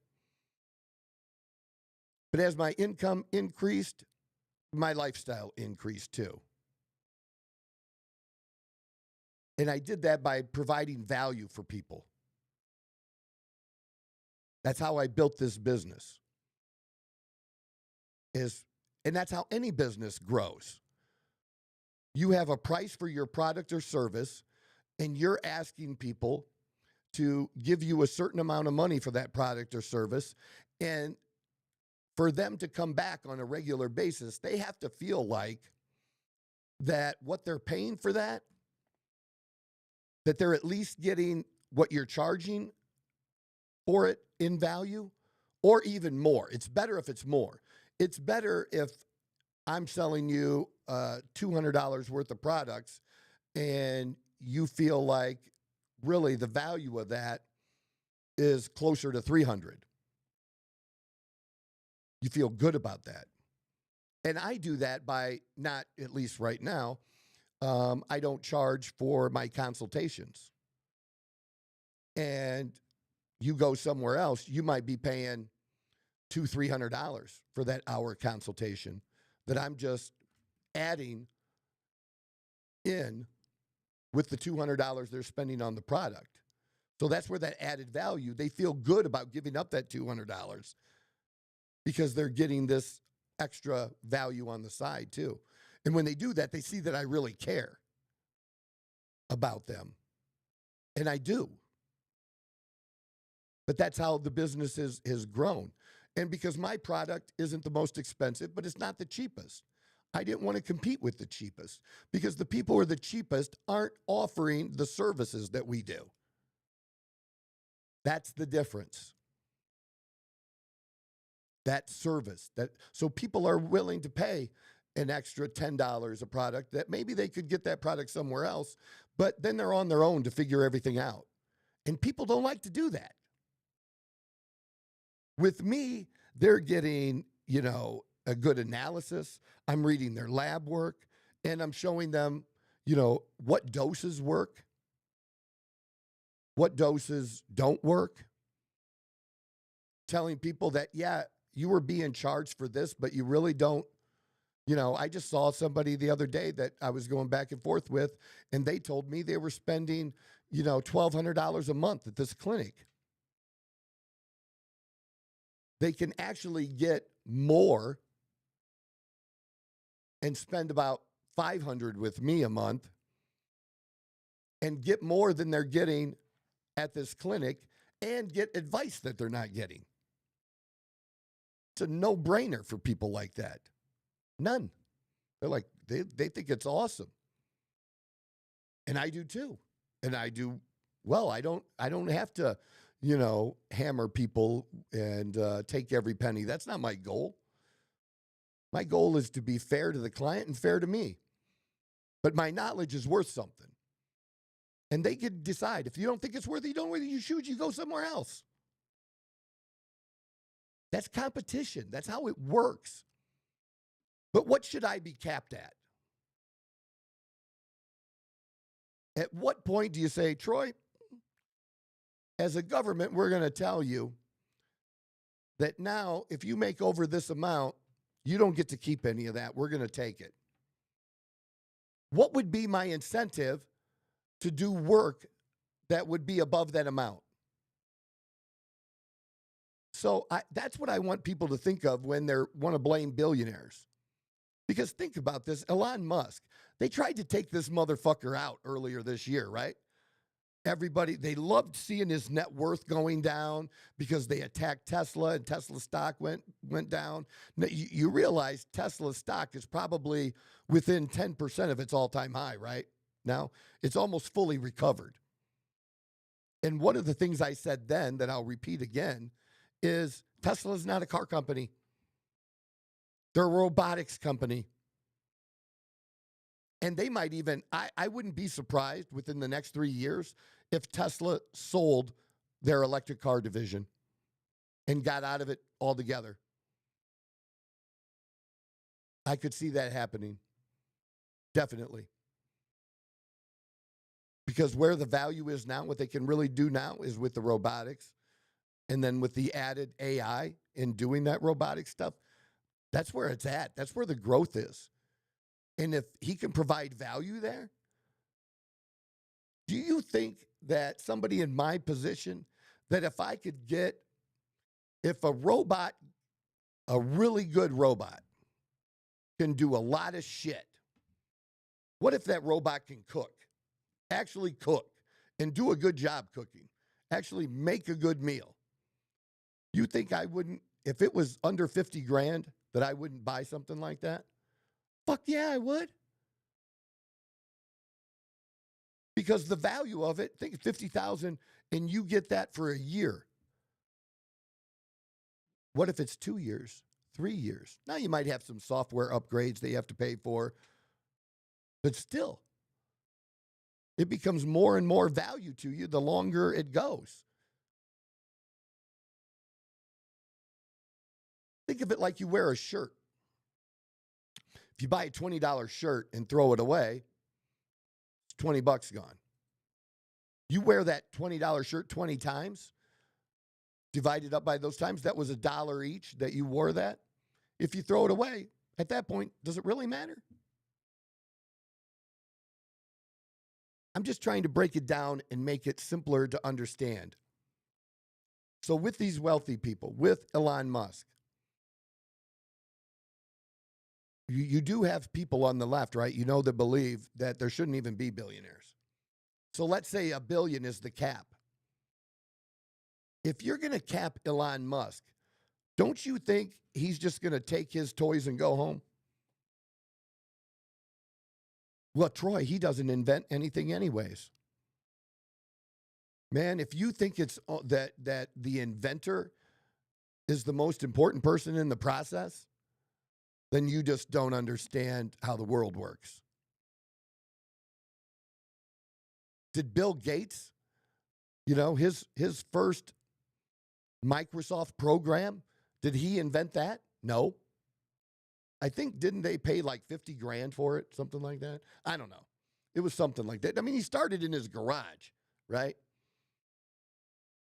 But as my income increased, my lifestyle increased too. And I did that by providing value for people. That's how I built this business. And that's how any business grows. You have a price for your product or service, and you're asking people to give you a certain amount of money for that product or service. And for them to come back on a regular basis, they have to feel like that what they're paying for that they're at least getting what you're charging for it in value, or even more. It's better if it's more. It's better if I'm selling you $200 worth of products and you feel like really the value of that is closer to $300. You feel good about that. And I do that by not, at least right now, I don't charge for my consultations. And you go somewhere else, you might be paying $200-$300 for that hour consultation that I'm just adding in with the $200 they're spending on the product. So that's where that added value, they feel good about giving up that $200 because they're getting this extra value on the side too. And when they do that, they see that I really care about them. And I do. But that's how the business has grown. And because my product isn't the most expensive, but it's not the cheapest. I didn't want to compete with the cheapest because the people who are the cheapest aren't offering the services that we do. That's the difference. That service. So people are willing to pay an extra $10 a product that maybe they could get that product somewhere else, but then they're on their own to figure everything out. And people don't like to do that. With me, they're getting, a good analysis. I'm reading their lab work, and I'm showing them, what doses work, what doses don't work. Telling people that, yeah, you were being charged for this, but you really don't. I just saw somebody the other day that I was going back and forth with, and they told me they were spending, $1,200 a month at this clinic. They can actually get more and spend about $500 with me a month and get more than they're getting at this clinic and get advice that they're not getting. It's a no-brainer for people like that. None. They're like, they think it's awesome. And I do too. And I do well. I don't have to, hammer people and take every penny. That's not my goal. My goal is to be fair to the client and fair to me. But my knowledge is worth something. And they could decide. If you don't think it's worth it, you go somewhere else. That's competition. That's how it works. But what should I be capped at? At what point do you say, Troy, as a government, we're going to tell you that now if you make over this amount, you don't get to keep any of that. We're going to take it. What would be my incentive to do work that would be above that amount? So that's what I want people to think of when they want to blame billionaires. Because think about this, Elon Musk, they tried to take this motherfucker out earlier this year, right? Everybody, they loved seeing his net worth going down because they attacked Tesla and Tesla stock went down. Now, you realize Tesla stock is probably within 10% of its all-time high, right? Now, it's almost fully recovered. And one of the things I said then that I'll repeat again is Tesla's not a car company. They're a robotics company. And they might even, I wouldn't be surprised within the next 3 years if Tesla sold their electric car division and got out of it altogether. I could see that happening. Definitely. Because where the value is now, what they can really do now is with the robotics. And then with the added AI in doing that robotic stuff, that's where it's at. That's where the growth is. And if he can provide value there, do you think that somebody in my position, that if a robot, a really good robot, can do a lot of shit, what if that robot can cook, actually cook, and do a good job cooking, actually make a good meal? You think I wouldn't, if it was under 50 grand, that I wouldn't buy something like that? Fuck yeah, I would. Because the value of it, think $50,000 and you get that for a year. What if it's 2 years, 3 years? Now you might have some software upgrades that you have to pay for, but still, it becomes more and more value to you the longer it goes. Think of it like you wear a shirt. If you buy a $20 shirt and throw it away, it's $20 gone. You wear that $20 shirt 20 times, divided up by those times, that was $1 each that you wore that. If you throw it away, at that point, does it really matter? I'm just trying to break it down and make it simpler to understand. So with these wealthy people, with Elon Musk, you do have people on the left, right? You know, that believe that there shouldn't even be billionaires. So let's say $1 billion is the cap. If you're going to cap Elon Musk, don't you think he's just going to take his toys and go home? Well, Troy, he doesn't invent anything anyways. Man, if you think it's that the inventor is the most important person in the process, then you just don't understand how the world works. Did Bill Gates, his first Microsoft program, did he invent that? No. I think, didn't they pay like 50 grand for it? Something like that? I don't know. It was something like that. I mean, he started in his garage, right?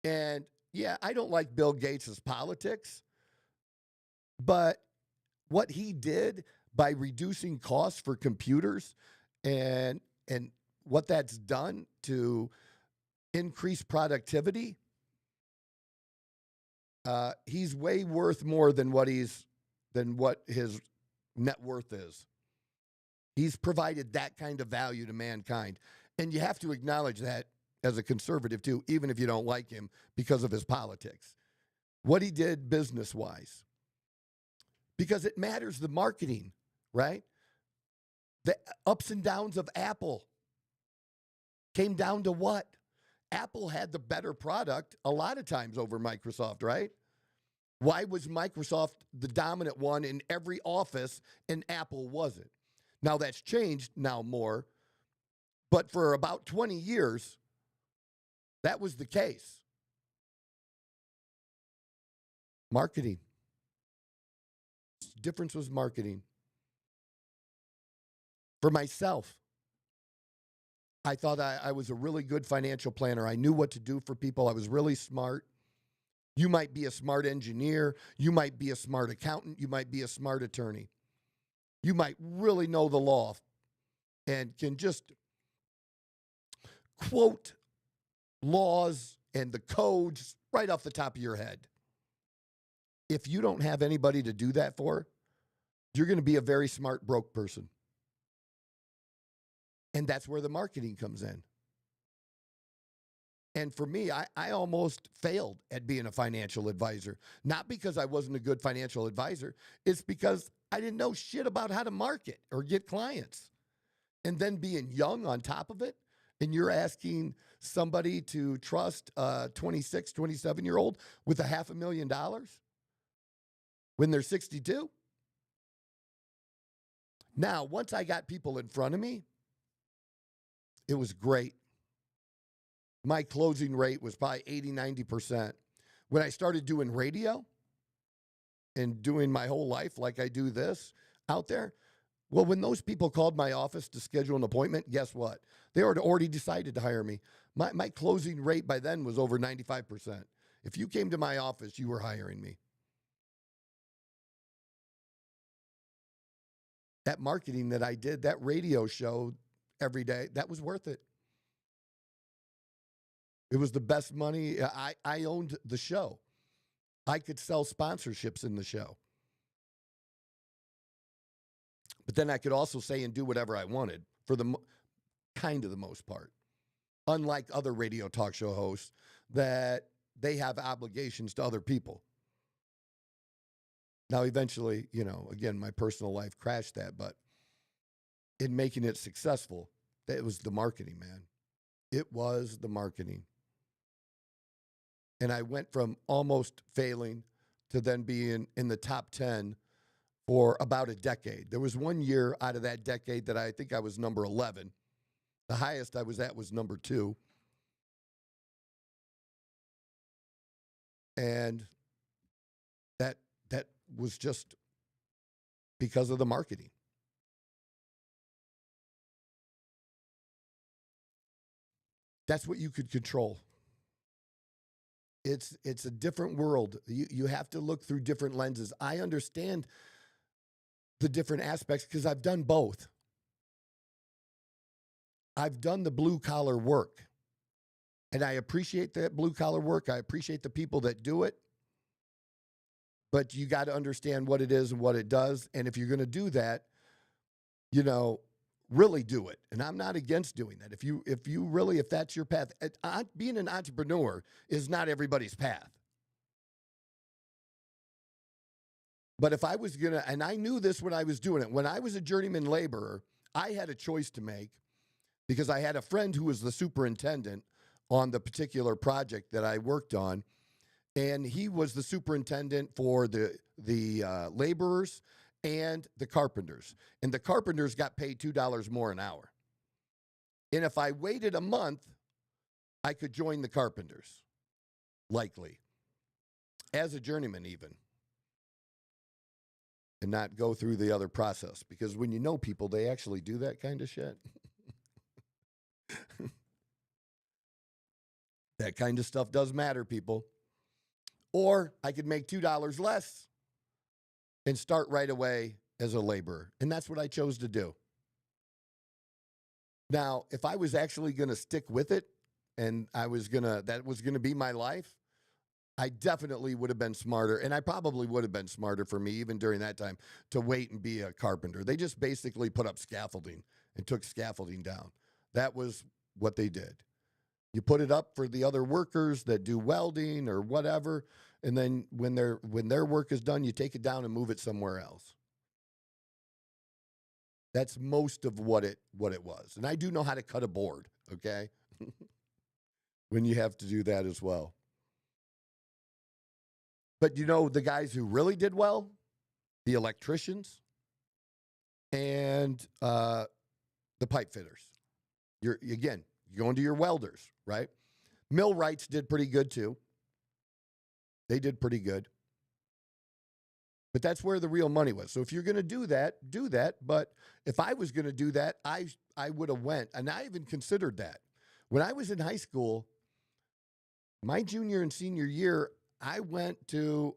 And yeah, I don't like Bill Gates' politics, but what he did by reducing costs for computers and what that's done to increase productivity, he's way worth more than what his net worth is. He's provided that kind of value to mankind. And you have to acknowledge that as a conservative too, even if you don't like him because of his politics. What he did business-wise. Because it matters, the marketing, right? The ups and downs of Apple came down to what? Apple had the better product a lot of times over Microsoft, right? Why was Microsoft the dominant one in every office and Apple wasn't? Now that's changed now more, but for about 20 years, that was the case. Marketing. Difference was marketing. For myself, I thought I was a really good financial planner. I knew what to do for people. I was really smart. You might be a smart engineer. You might be a smart accountant. You might be a smart attorney. You might really know the law and can just quote laws and the codes right off the top of your head. If you don't have anybody to do that for, you're going to be a very smart broke person. And that's where the marketing comes in. And for me, I almost failed at being a financial advisor. Not because I wasn't a good financial advisor. It's because I didn't know shit about how to market or get clients. And then being young on top of it, and you're asking somebody to trust a 26, 27-year-old with $500,000 when they're 62. Now, once I got people in front of me, it was great. My closing rate was probably 80, 90%. When I started doing radio and doing my whole life like I do this out there, well, when those people called my office to schedule an appointment, guess what? They had already decided to hire me. My closing rate by then was over 95%. If you came to my office, you were hiring me. That marketing that I did, that radio show every day, that was worth it. It was the best money. I owned the show. I could sell sponsorships in the show. But then I could also say and do whatever I wanted for the most part. Unlike other radio talk show hosts that they have obligations to other people. Now, eventually, again, my personal life crashed that, but in making it successful, it was the marketing, man. It was the marketing. And I went from almost failing to then being in the top 10 for about a decade. There was 1 year out of that decade that I think I was number 11. The highest I was at was number 2. And that was just because of the marketing. That's what you could control. It's a different world. You have to look through different lenses. I understand the different aspects because I've done both. I've done the blue collar work. And I appreciate that blue collar work. I appreciate the people that do it. But you got to understand what it is and what it does. And if you're going to do that, really do it. And I'm not against doing that. If that's your path, being an entrepreneur is not everybody's path. But if I was going to, and I knew this when I was doing it, when I was a journeyman laborer, I had a choice to make because I had a friend who was the superintendent on the particular project that I worked on. And he was the superintendent for the laborers and the carpenters. And the carpenters got paid $2 more an hour. And if I waited a month, I could join the carpenters, likely, as a journeyman even, and not go through the other process. Because when you know people, they actually do that kind of shit. That kind of stuff does matter, people. Or I could make $2 less and start right away as a laborer. And that's what I chose to do. Now, if I was actually going to stick with it and that was going to be my life, I definitely would have been smarter. And I probably would have been smarter for me, even during that time, to wait and be a carpenter. They just basically put up scaffolding and took scaffolding down. That was what they did. You put it up for the other workers that do welding or whatever, and then when their work is done, you take it down and move it somewhere else. That's most of what it was. And I do know how to cut a board, okay? When you have to do that as well. But the guys who really did well, the electricians and the pipe fitters. You're going to your welders, right? Millwrights did pretty good too. They did pretty good. But that's where the real money was. So if you're going to do that, do that. But if I was going to do that, I would have went. And I even considered that. When I was in high school, my junior and senior year, I went to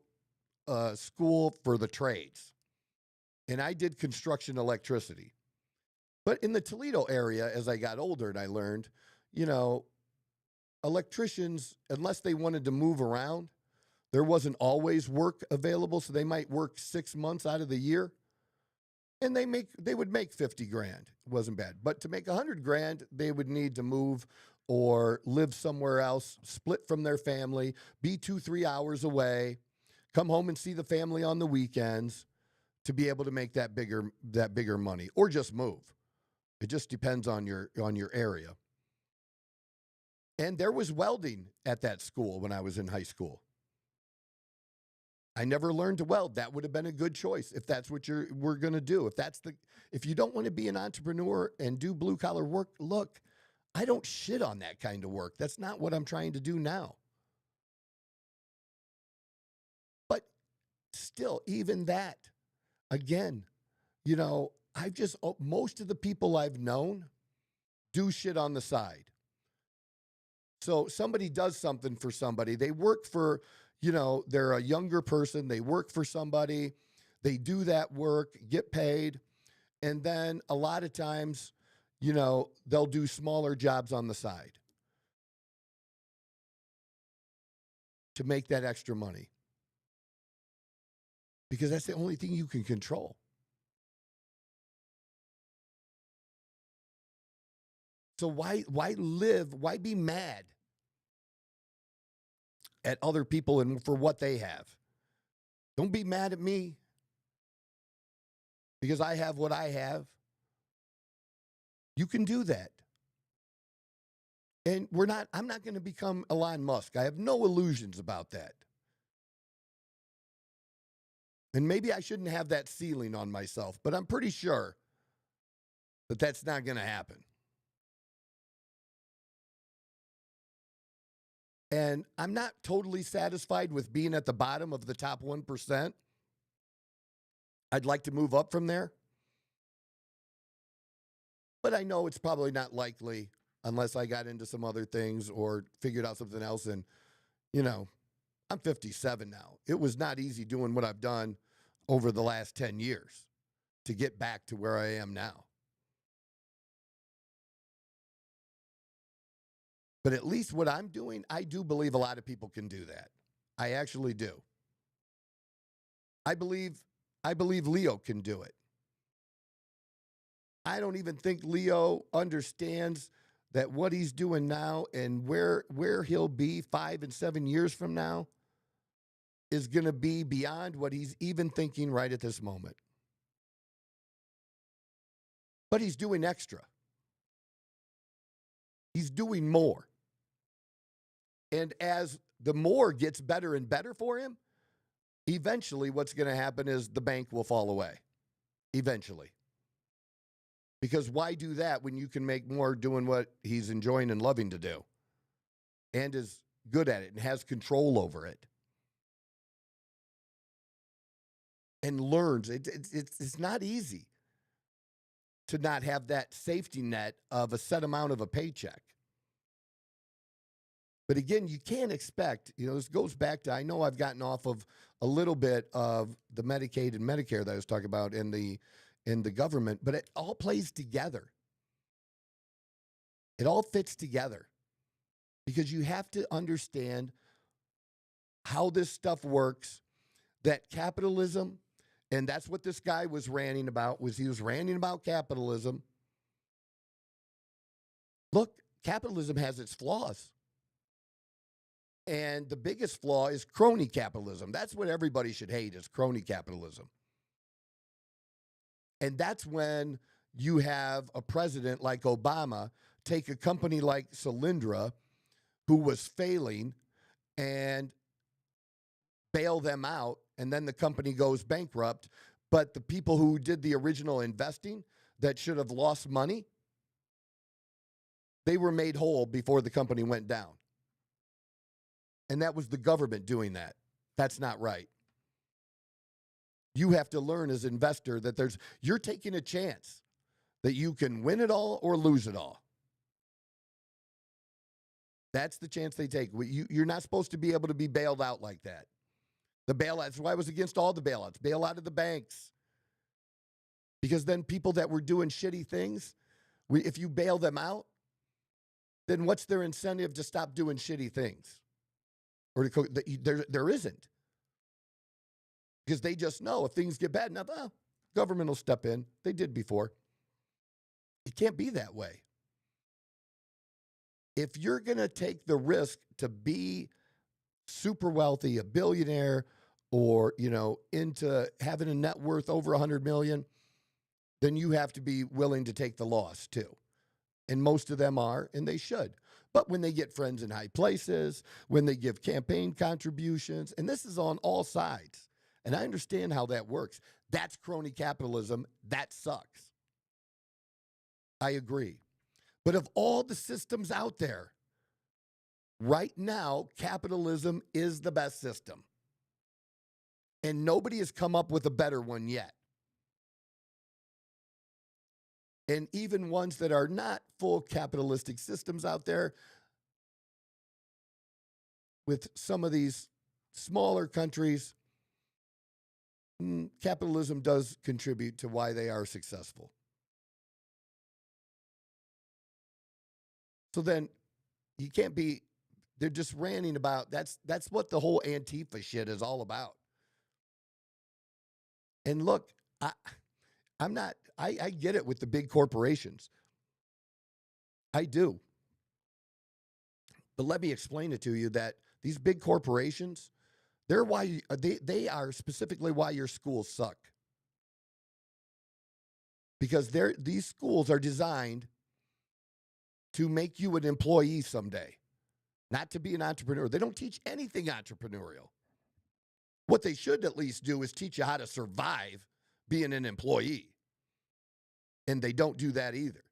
school for the trades. And I did construction electricity. But in the Toledo area, as I got older and I learned, electricians, unless they wanted to move around, there wasn't always work available. So they might work 6 months out of the year. And they would make 50 grand. It wasn't bad. But to make 100 grand, they would need to move or live somewhere else, split from their family, be 2-3 hours away, come home and see the family on the weekends to be able to make that bigger money, or just move. It just depends on your area. And there was welding at that school when I was in high school. I never learned to weld. That would have been a good choice if that's what we're going to do. If you don't want to be an entrepreneur and do blue collar work, look, I don't shit on that kind of work. That's not what I'm trying to do now. But still, even that, again, most of the people I've known do shit on the side. So somebody does something for somebody. They work for, they're a younger person. They work for somebody. They do that work, get paid. And then a lot of times, they'll do smaller jobs on the side to make that extra money. Because that's the only thing you can control. So why live? Why be mad at other people and for what they have? Don't be mad at me because I have what I have. You can do that. And I'm not going to become Elon Musk. I have no illusions about that. And maybe I shouldn't have that ceiling on myself, but I'm pretty sure that that's not going to happen. And I'm not totally satisfied with being at the bottom of the top 1%. I'd like to move up from there. But I know it's probably not likely unless I got into some other things or figured out something else. And, I'm 57 now. It was not easy doing what I've done over the last 10 years to get back to where I am now. But at least what I'm doing, I do believe a lot of people can do that. I actually do. I believe Leo can do it. I don't even think Leo understands that what he's doing now and where he'll be 5 and 7 years from now is going to be beyond what he's even thinking right at this moment. But he's doing extra. He's doing more. And as the more gets better and better for him, eventually what's going to happen is the bank will fall away. Eventually. Because why do that when you can make more doing what he's enjoying and loving to do? And is good at it and has control over it. And learns. It's not easy to not have that safety net of a set amount of a paycheck. But again, you can't expect, this goes back to, I know I've gotten off of a little bit of the Medicaid and Medicare that I was talking about in the government, but it all plays together. It all fits together because you have to understand how this stuff works, that capitalism, and that's what this guy was ranting about, he was ranting about capitalism. Look, capitalism has its flaws. And the biggest flaw is crony capitalism. That's what everybody should hate, is crony capitalism. And that's when you have a president like Obama take a company like Solyndra, who was failing, and bail them out, and then the company goes bankrupt. But the people who did the original investing that should have lost money, they were made whole before the company went down. And that was the government doing that. That's not right. You have to learn as an investor that you're taking a chance that you can win it all or lose it all. That's the chance they take. You're not supposed to be able to be bailed out like that. The bailouts, that's why I was against all the bailouts. Bail out of the banks. Because then people that were doing shitty things, if you bail them out, then what's their incentive to stop doing shitty things? Or there isn't. Because they just know if things get bad enough, government will step in. They did before. It can't be that way. If you're going to take the risk to be super wealthy, a billionaire, or, into having a net worth over 100 million, then you have to be willing to take the loss too. And most of them are, and they should. But when they get friends in high places, when they give campaign contributions, and this is on all sides, and I understand how that works. That's crony capitalism. That sucks. I agree. But of all the systems out there, right now, capitalism is the best system. And nobody has come up with a better one yet. And even ones that are not full capitalistic systems out there, with some of these smaller countries, capitalism does contribute to why they are successful. So then you can't be, they're just ranting about, that's what the whole Antifa shit is all about. And look, I get it with the big corporations. I do. But let me explain it to you that these big corporations, they are specifically why your schools suck. Because these schools are designed to make you an employee someday, not to be an entrepreneur. They don't teach anything entrepreneurial. What they should at least do is teach you how to survive being an employee. And they don't do that either.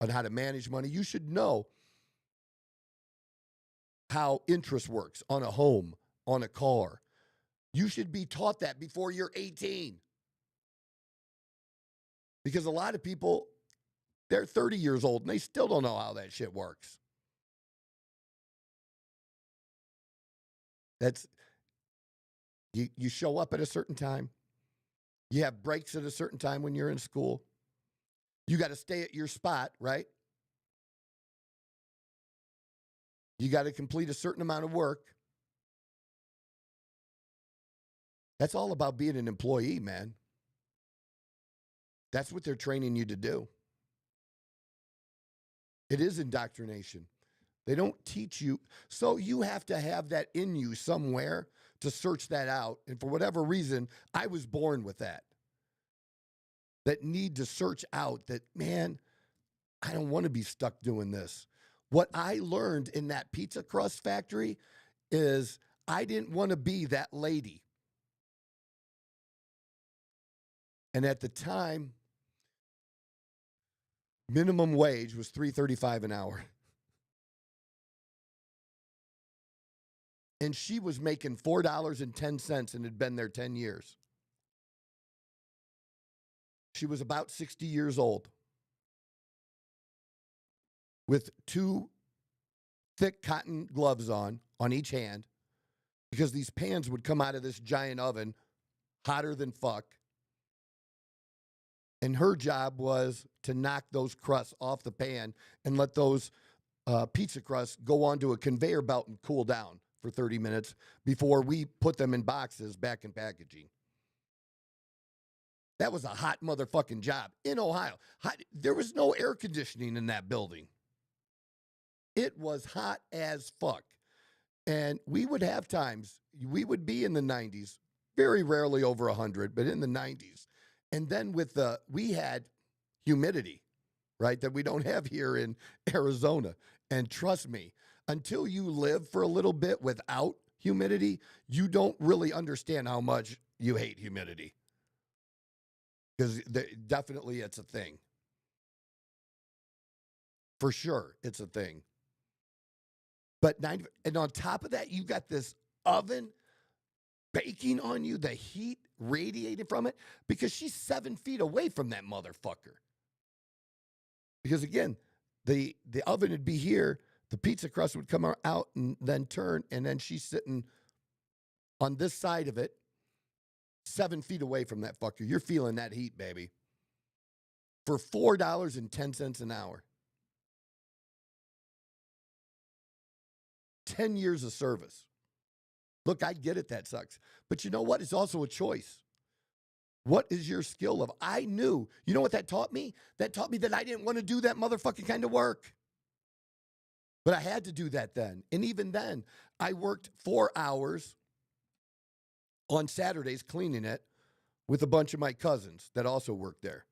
On how to manage money. You should know how interest works on a home, on a car. You should be taught that before you're 18. Because a lot of people, they're 30 years old and they still don't know how that shit works. You show up at a certain time. You have breaks at a certain time when you're in school. You got to stay at your spot, right? You got to complete a certain amount of work. That's all about being an employee, man. That's what they're training you to do. It is indoctrination. They don't teach you. So you have to have that in you somewhere to search that out. And for whatever reason, I was born with that. That need to search out that, man, I don't want to be stuck doing this. What I learned in that pizza crust factory is I didn't want to be that lady. And at the time, minimum wage was $3.35 an hour. And she was making $4.10 and had been there 10 years. She was about 60 years old with 2 thick cotton gloves on each hand because these pans would come out of this giant oven hotter than fuck. And her job was to knock those crusts off the pan and let those pizza crusts go onto a conveyor belt and cool down for 30 minutes before we put them in boxes back in packaging. That was a hot motherfucking job in Ohio. There was no air conditioning in that building. It was hot as fuck. And we would have times, we would be in the 90s, very rarely over 100, but in the 90s. And then we had humidity, right, that we don't have here in Arizona. And trust me, until you live for a little bit without humidity, you don't really understand how much you hate humidity. Because definitely it's a thing. For sure, it's a thing. But and on top of that, you got this oven baking on you, the heat radiated from it, because she's 7 feet away from that motherfucker. Because again, the oven would be here, the pizza crust would come out and then turn, and then she's sitting on this side of it, 7 feet away from that fucker. You're feeling that heat, baby. For $4.10 an hour. 10 years of service. Look, I get it, that sucks. But you know what? It's also a choice. What is your skill of? I knew. You know what that taught me? That taught me that I didn't want to do that motherfucking kind of work. But I had to do that then. And even then, I worked 4 hours on Saturdays cleaning it with a bunch of my cousins that also worked there.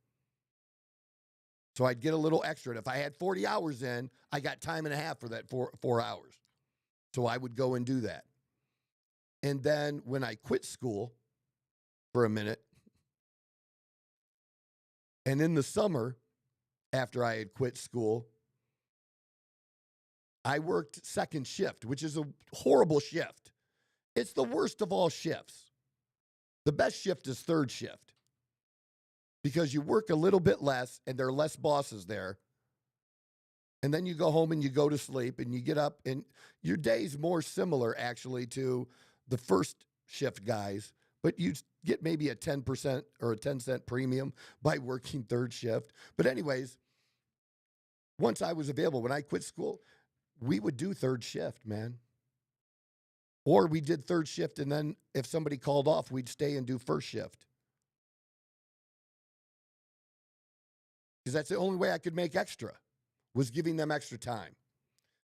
So I'd get a little extra. And if I had 40 hours in, I got time and a half for that 4 hours. So I would go and do that. And then when I quit school for a minute, and in the summer, after I had quit school, I worked second shift, which is a horrible shift. It's the worst of all shifts. The best shift is third shift because you work a little bit less and there are less bosses there. And then you go home and you go to sleep and you get up, and your day's more similar actually to the first shift guys, but you get maybe a 10% or a 10-cent premium by working third shift. But anyways, once I was available, when I quit school, we would do third shift, man. Or we did third shift, and then if somebody called off, we'd stay and do first shift. Because that's the only way I could make extra, was giving them extra time.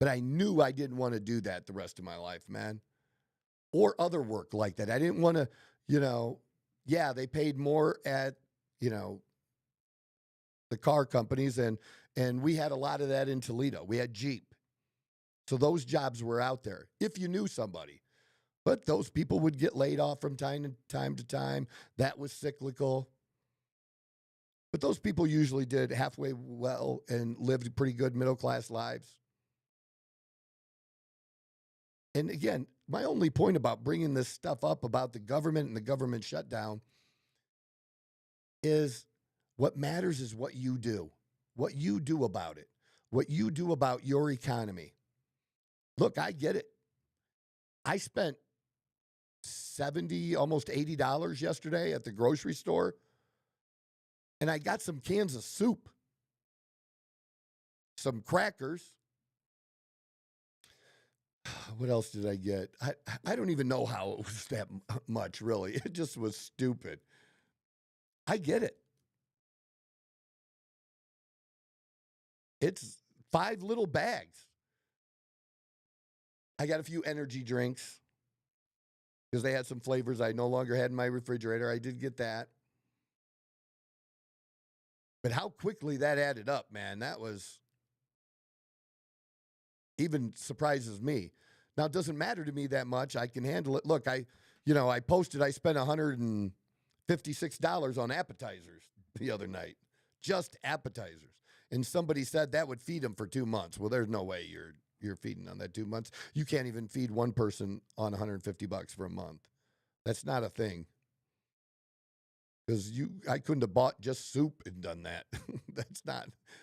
But I knew I didn't want to do that the rest of my life, man. Or other work like that. I didn't want to, yeah, they paid more at, the car companies, and we had a lot of that in Toledo. We had Jeep. So those jobs were out there if you knew somebody. But those people would get laid off from time to time. That was cyclical. But those people usually did halfway well and lived pretty good middle-class lives. And again, my only point about bringing this stuff up about the government and the government shutdown is what matters is what you do about it, what you do about your economy. Look, I get it. I spent $70, almost $80 yesterday at the grocery store, and I got some cans of soup, some crackers. What else did I get? I don't even know how it was that much, really. It just was stupid. I get it. It's 5 little bags. I got a few energy drinks because they had some flavors I no longer had in my refrigerator. I did get that. But how quickly that added up, man, that was even surprises me. Now, it doesn't matter to me that much. I can handle it. Look, I posted I spent $156 on appetizers the other night, just appetizers. And somebody said that would feed them for 2 months. Well, there's no way you're feeding on that 2 months. You can't even feed one person on $150 for a month. That's not a thing. Because I couldn't have bought just soup and done that.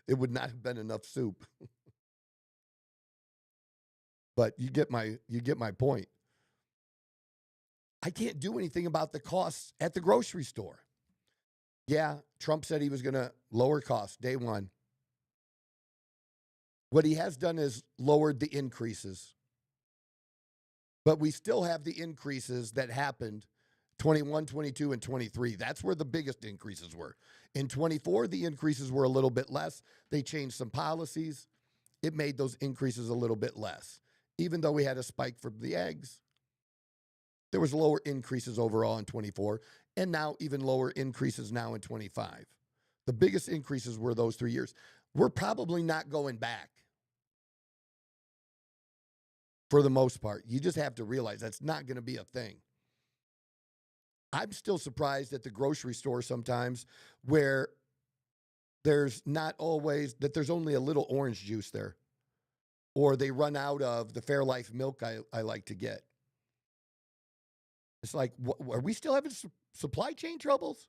It would not have been enough soup. But you get my point. I can't do anything about the costs at the grocery store. Yeah, Trump said he was going to lower costs day one. What he has done is lowered the increases. But we still have the increases that happened 21, 22, and 23. That's where the biggest increases were. In 24, the increases were a little bit less. They changed some policies. It made those increases a little bit less. Even though we had a spike from the eggs, there was lower increases overall in 24, and now even lower increases now in 25. The biggest increases were those 3 years. We're probably not going back for the most part. You just have to realize that's not going to be a thing. I'm still surprised at the grocery store sometimes where there's not always, that there's only a little orange juice there. Or they run out of the Fairlife milk I like to get. It's like, are we still having supply chain troubles?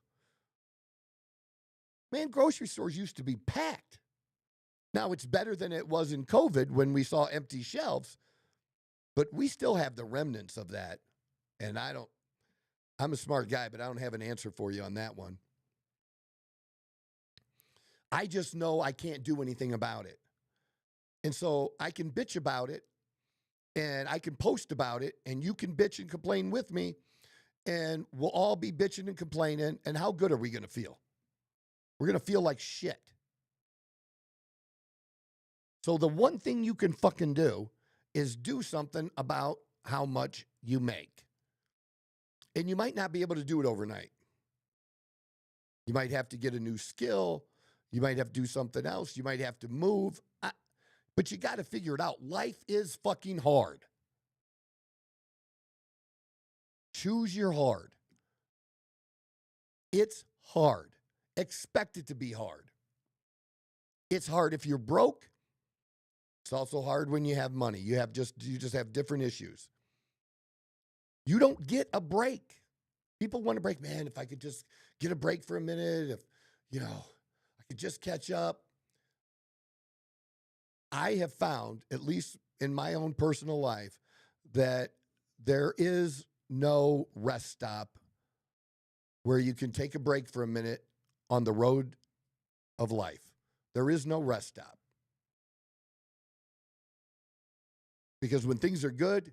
Man, grocery stores used to be packed. Now it's better than it was in COVID when we saw empty shelves, but we still have the remnants of that. And I'm a smart guy, but I don't have an answer for you on that one. I just know I can't do anything about it. And so I can bitch about it, and I can post about it, and you can bitch and complain with me, and we'll all be bitching and complaining, and how good are we going to feel? We're going to feel like shit. So the one thing you can fucking do is do something about how much you make. And you might not be able to do it overnight. You might have to get a new skill. You might have to do something else. You might have to move. But you got to figure it out. Life is fucking hard. Choose your hard. It's hard. Expect it to be hard. It's hard if you're broke. It's also hard when you have money. You just have different issues. You don't get a break. People want a break. Man, if I could just get a break for a minute, if I could just catch up. I have found, at least in my own personal life, that there is no rest stop where you can take a break for a minute on the road of life. There is no rest stop. Because when things are good,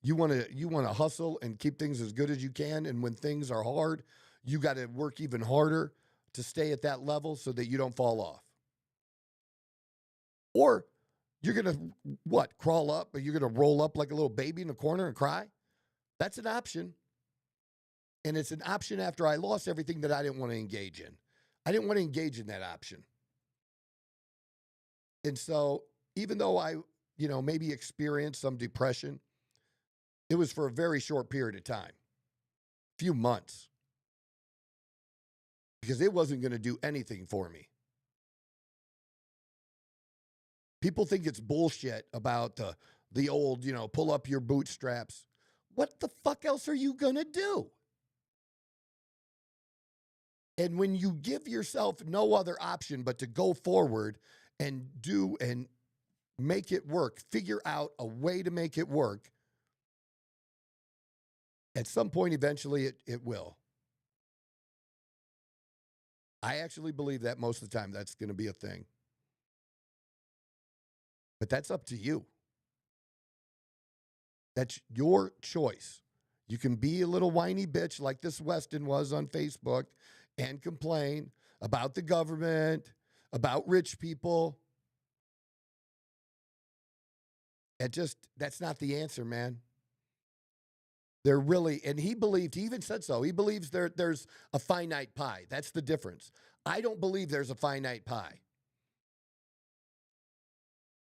you want to hustle and keep things as good as you can, and when things are hard, you got to work even harder to stay at that level so that you don't fall off. Or you're going to, crawl up, or you're going to roll up like a little baby in the corner and cry? That's an option. And it's an option after I lost everything that I didn't want to engage in. I didn't want to engage in that option. And so even though I, maybe experienced some depression, it was for a very short period of time, few months, because it wasn't going to do anything for me. People think it's bullshit about the old, pull up your bootstraps. What the fuck else are you going to do? And when you give yourself no other option but to go forward and do and make it work, figure out a way to make it work, at some point, eventually, it will. I actually believe that most of the time that's going to be a thing. But that's up to you. That's your choice. You can be a little whiny bitch like this Weston was on Facebook and complain about the government, about rich people. That's not the answer, man. They're really, and he even said so. He believes there's a finite pie. That's the difference. I don't believe there's a finite pie.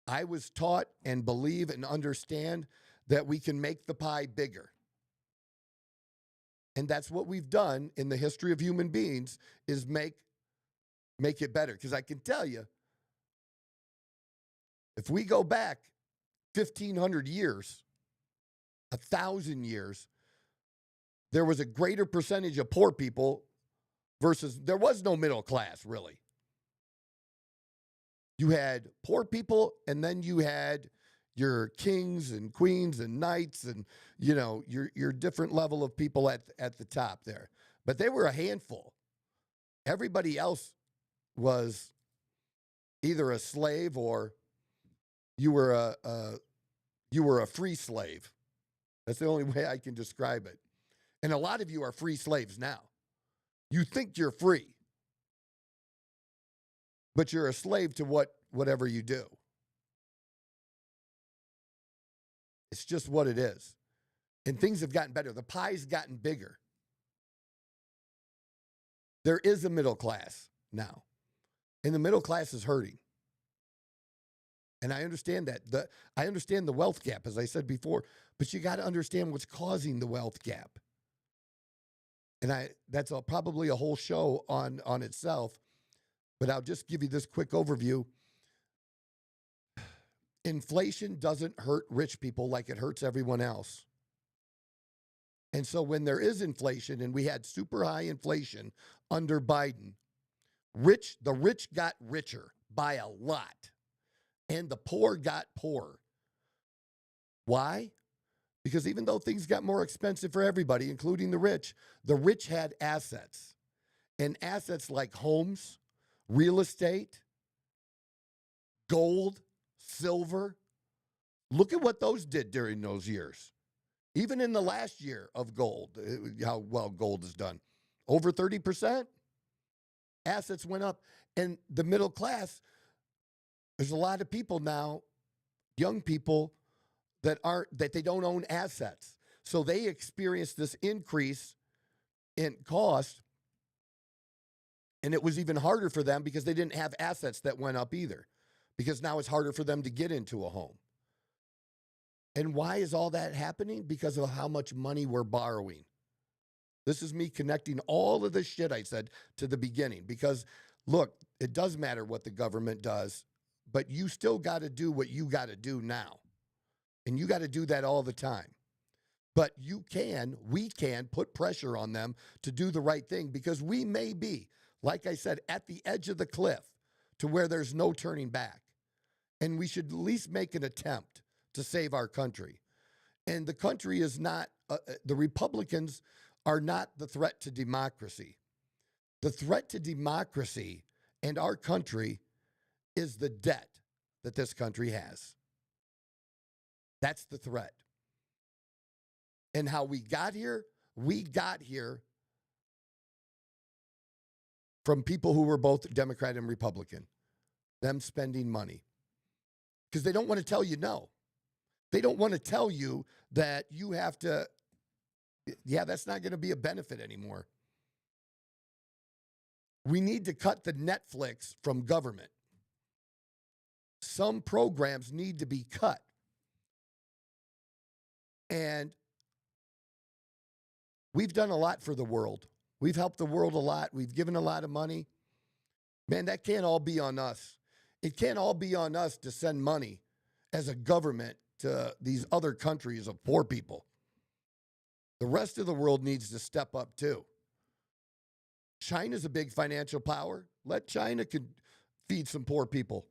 I was taught and believe and understand that we can make the pie bigger. And that's what we've done in the history of human beings, is make it better. Because I can tell you, if we go back 1,500 years, 1,000 years, there was a greater percentage of poor people versus there was no middle class, really. You had poor people, and then you had your kings and queens and knights and, your different level of people at the top there. But they were a handful. Everybody else was either a slave or you were a free slave. That's the only way I can describe it. And a lot of you are free slaves now. You think you're free, but you're a slave to whatever you do. It's just what it is. And things have gotten better. The pie's gotten bigger. There is a middle class now, and the middle class is hurting. And I understand that. I understand the wealth gap, as I said before, but you got to understand what's causing the wealth gap. And that's probably a whole show on itself, but I'll just give you this quick overview. Inflation doesn't hurt rich people like it hurts everyone else. And so when there is inflation, and we had super high inflation under Biden, the rich got richer by a lot, and the poor got poorer. Why? Because even though things got more expensive for everybody, including the rich had assets. And assets like homes, real estate, gold, silver. Look at what those did during those years. Even in the last year of gold, how well gold has done. Over 30%. Assets went up. And the middle class, there's a lot of people now, young people, that they don't own assets. So they experience this increase in cost, and it was even harder for them because they didn't have assets that went up either, because now it's harder for them to get into a home. And why is all that happening? Because of how much money we're borrowing. This is me connecting all of the shit I said to the beginning, because look, it does matter what the government does, but you still got to do what you got to do now. And you got to do that all the time. But we can put pressure on them to do the right thing, because we may be, like I said, at the edge of the cliff to where there's no turning back. And we should at least make an attempt to save our country. And the country is not, the Republicans are not the threat to democracy. The threat to democracy and our country is the debt that this country has. That's the threat. And how we got here from people who were both Democrat and Republican, them spending money. Because they don't want to tell you no. They don't want to tell you that you have to, that's not going to be a benefit anymore. We need to cut the Netflix from government. Some programs need to be cut. And we've done a lot for the world. We've helped the world a lot. We've given a lot of money. Man, that can't all be on us. It can't all be on us to send money as a government to these other countries of poor people. The rest of the world needs to step up too. China's a big financial power. Let China feed some poor people.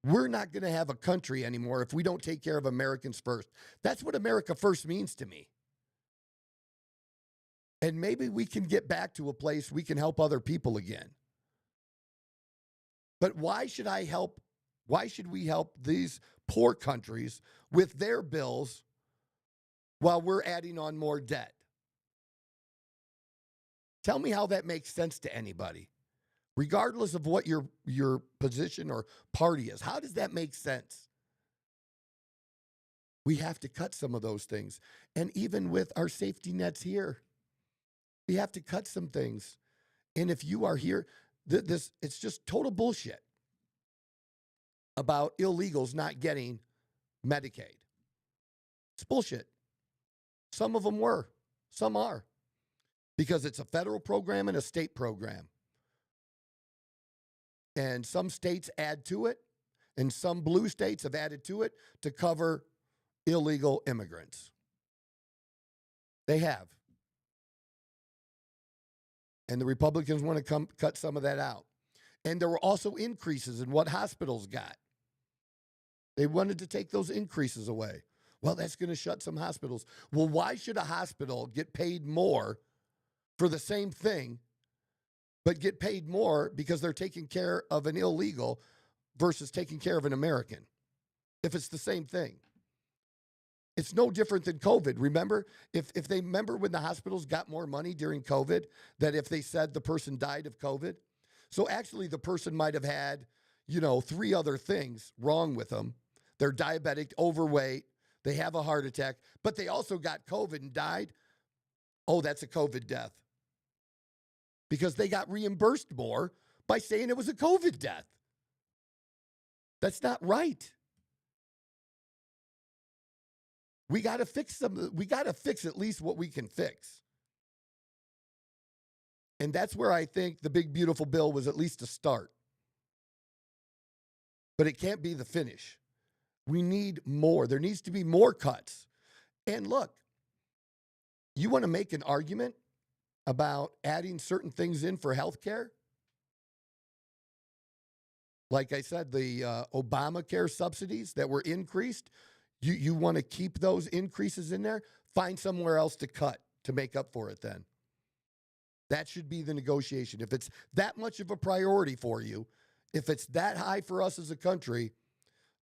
We're not going to have a country anymore if we don't take care of Americans first. That's what America first means to me. And maybe we can get back to a place we can help other people again. But why should we help these poor countries with their bills while we're adding on more debt? Tell me how that makes sense to anybody, regardless of what your position or party is. How does that make sense? We have to cut some of those things. And even with our safety nets here, we have to cut some things. And if you are here, it's just total bullshit about illegals not getting Medicaid. It's bullshit. Some of them were. Some are. Because it's a federal program and a state program. And some states add to it, and some blue states have added to it to cover illegal immigrants. They have. And the Republicans want to cut some of that out. And there were also increases in what hospitals got. They wanted to take those increases away. Well, that's going to shut some hospitals. Well, why should a hospital get paid more for the same thing, but get paid more because they're taking care of an illegal versus taking care of an American, if it's the same thing? It's no different than COVID. Remember, if they remember when the hospitals got more money during COVID, that if they said the person died of COVID. So actually the person might have had, 3 other things wrong with them. They're diabetic, overweight, they have a heart attack, but they also got COVID and died. Oh, that's a COVID death. Because they got reimbursed more by saying it was a COVID death. That's not right. We got to fix at least what we can fix. And that's where I think the big, beautiful bill was at least a start. But it can't be the finish. We need more. There needs to be more cuts. And look, you want to make an argument about adding certain things in for health care? Like I said, the Obamacare subsidies that were increased, you want to keep those increases in there? Find somewhere else to cut to make up for it then. That should be the negotiation. If it's that much of a priority for you, if it's that high for us as a country,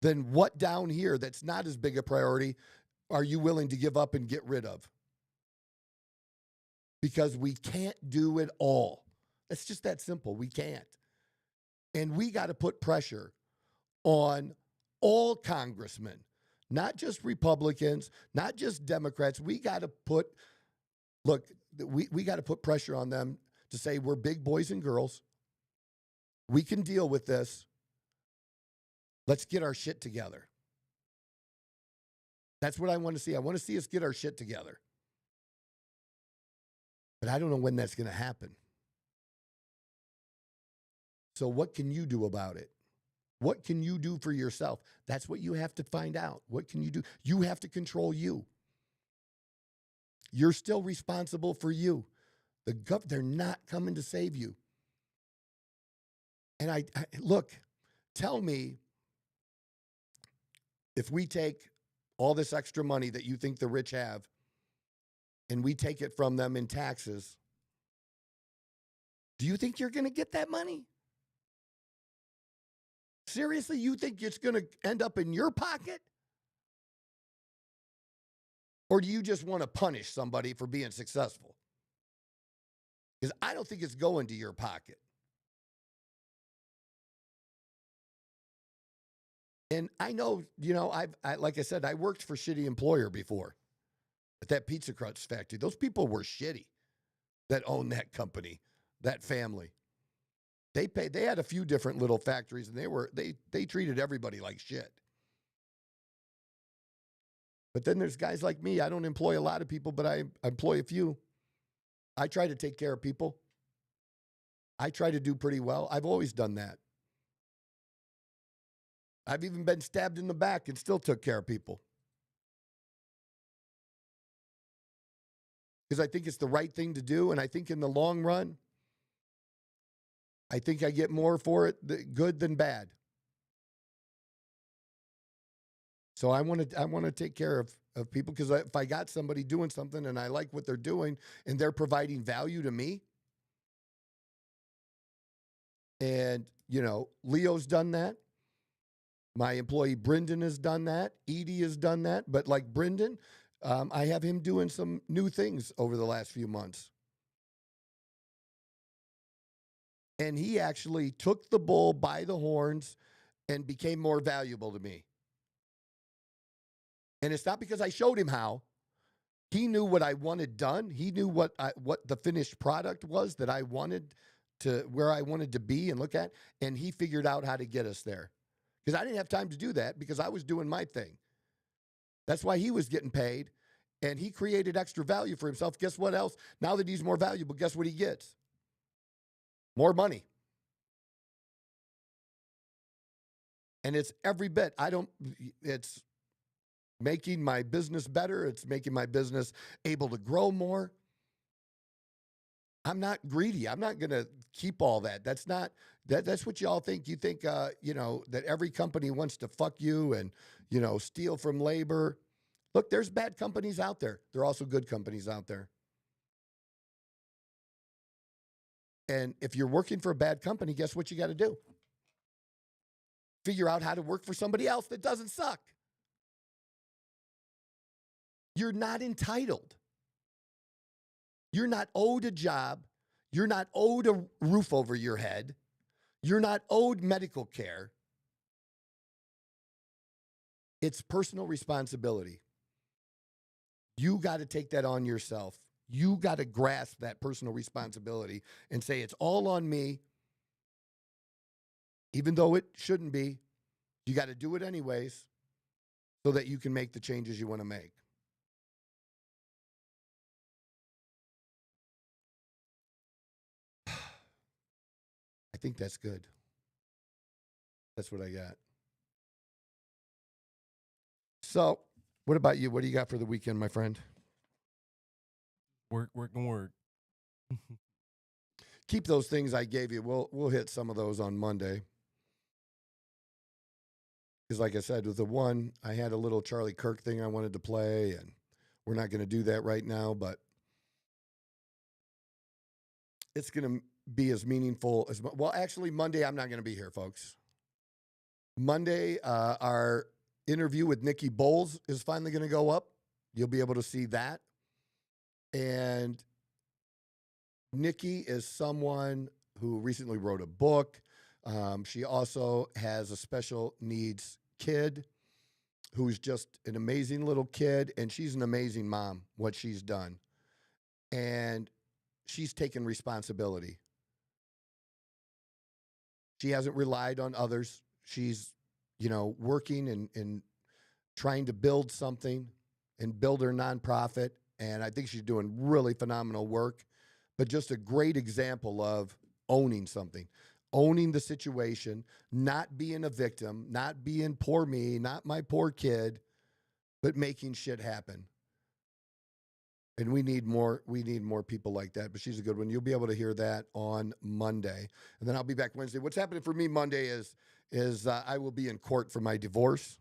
then what down here that's not as big a priority are you willing to give up and get rid of? Because we can't do it all. It's just that simple. We can't. And we got to put pressure on all congressmen, not just Republicans, not just Democrats. We got to put pressure on them to say we're big boys and girls. We can deal with this. Let's get our shit together. That's what I want to see. I want to see us get our shit together. But I don't know when that's going to happen. So what can you do about it? What can you do for yourself? That's what you have to find out. What can you do? You have to control you. You're still responsible for you. They're not coming to save you. And I look, tell me if we take all this extra money that you think the rich have and we take it from them in taxes, do you think you're going to get that money? Seriously, you think it's going to end up in your pocket? Or do you just want to punish somebody for being successful? Because I don't think it's going to your pocket. And I know, like I said, I worked for shitty employer before at that pizza crust factory. Those people were shitty that owned that company, that family. They had a few different little factories, and they treated everybody like shit. But then there's guys like me. I don't employ a lot of people, but I employ a few. I try to take care of people. I try to do pretty well. I've always done that. I've even been stabbed in the back and still took care of people. Because I think it's the right thing to do, and I think in the long run, I think I get more for it, good than bad. So I want to take care of people, because if I got somebody doing something and I like what they're doing and they're providing value to me, and, Leo's done that. My employee Brendan has done that. Edie has done that. But like Brendan, I have him doing some new things over the last few months. And he actually took the bull by the horns and became more valuable to me. And it's not because I showed him how. He knew what I wanted done. He knew what the finished product was that I wanted to, where I wanted to be and look at. And he figured out how to get us there. Because I didn't have time to do that because I was doing my thing. That's why he was getting paid. And he created extra value for himself. Guess what else? Now that he's more valuable, guess what he gets? More money. And it's every bit. It's making my business better. It's making my business able to grow more. I'm not greedy. I'm not going to keep all that. That's what y'all think. You think, that every company wants to fuck you and, steal from labor. Look, there's bad companies out there. There are also good companies out there. And if you're working for a bad company, guess what you got to do? Figure out how to work for somebody else that doesn't suck. You're not entitled. You're not owed a job. You're not owed a roof over your head. You're not owed medical care. It's personal responsibility. You got to take that on yourself. You got to grasp that personal responsibility and say, it's all on me. Even though it shouldn't be, you got to do it anyways so that you can make the changes you want to make. I think that's good. That's what I got. So, what about you? What do you got for the weekend, my friend? Work. Keep those things I gave you. We'll hit some of those on Monday. Because like I said, with the one, I had a little Charlie Kirk thing I wanted to play, and we're not going to do that right now, but it's going to be as meaningful as, well, actually, Monday, I'm not going to be here, folks. Monday, our interview with Nikki Bowles is finally going to go up. You'll be able to see that. And Nikki is someone who recently wrote a book. She also has a special needs kid who's just an amazing little kid, and she's an amazing mom, what she's done. And she's taken responsibility. She hasn't relied on others. She's, working and trying to build something and build her nonprofit. And I think she's doing really phenomenal work, but just a great example of owning something, owning the situation, not being a victim, not being poor me, not my poor kid, but making shit happen. And we need more people like that. But she's a good one. You'll be able to hear that on Monday. And then I'll be back Wednesday. What's happening for me Monday is I will be in court for my divorce.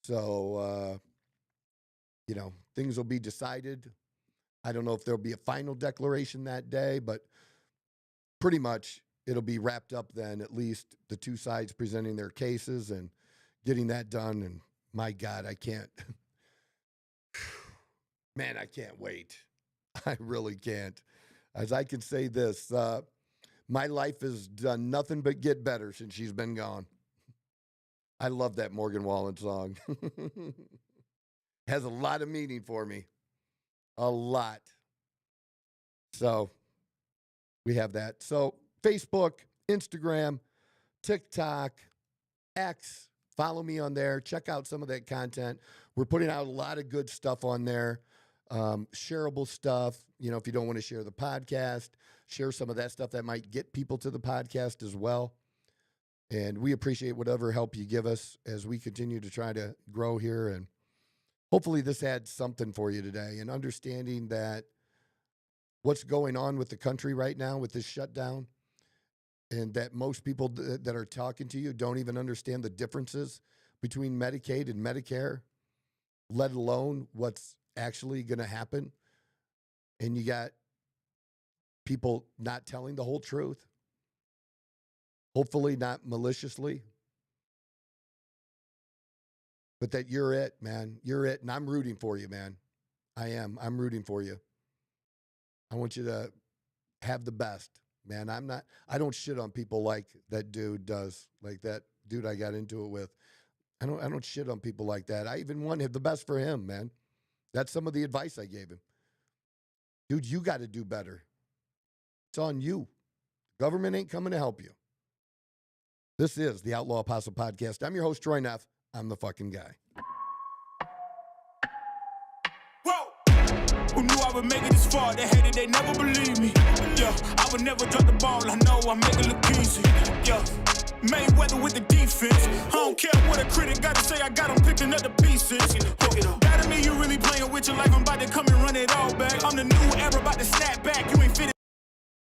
So, things will be decided. I don't know if there'll be a final declaration that day, but pretty much it'll be wrapped up then, at least the two sides presenting their cases and getting that done. And my God, I can't. Man, I can't wait. I really can't. As I can say this, my life has done nothing but get better since she's been gone. I love that Morgan Wallen song. Has a lot of meaning for me. A lot. So we have that. So Facebook, Instagram, TikTok, X, follow me on there. Check out some of that content. We're putting out a lot of good stuff on there. Shareable stuff. If you don't want to share the podcast, share some of that stuff that might get people to the podcast as well. And we appreciate whatever help you give us as we continue to try to grow here. And hopefully this adds something for you today, and understanding that what's going on with the country right now with this shutdown, and that most people that are talking to you don't even understand the differences between Medicaid and Medicare, let alone what's actually going to happen. And you got people not telling the whole truth, hopefully not maliciously, but that you're it, man. You're it. And I'm rooting for you, man. I am. I'm rooting for you. I want you to have the best, man. I don't shit on people like that dude does, like that dude I got into it with. I don't shit on people like that. I even want the best for him, man. That's some of the advice I gave him. Dude, you got to do better. It's on you. Government ain't coming to help you. This is the Outlaw Apostle Podcast. I'm your host, Troy Neff. I'm the fucking guy. Who knew I would make it this far? They hated, they never believed me. Yeah, I would never drop the ball. I know I make it look easy. Yeah, Mayweather with the defense. I don't care what a critic got to say. I got them picking up the pieces. That to me, you really playing with your life. I'm about to come and run it all back. I'm the new era, about to snap back.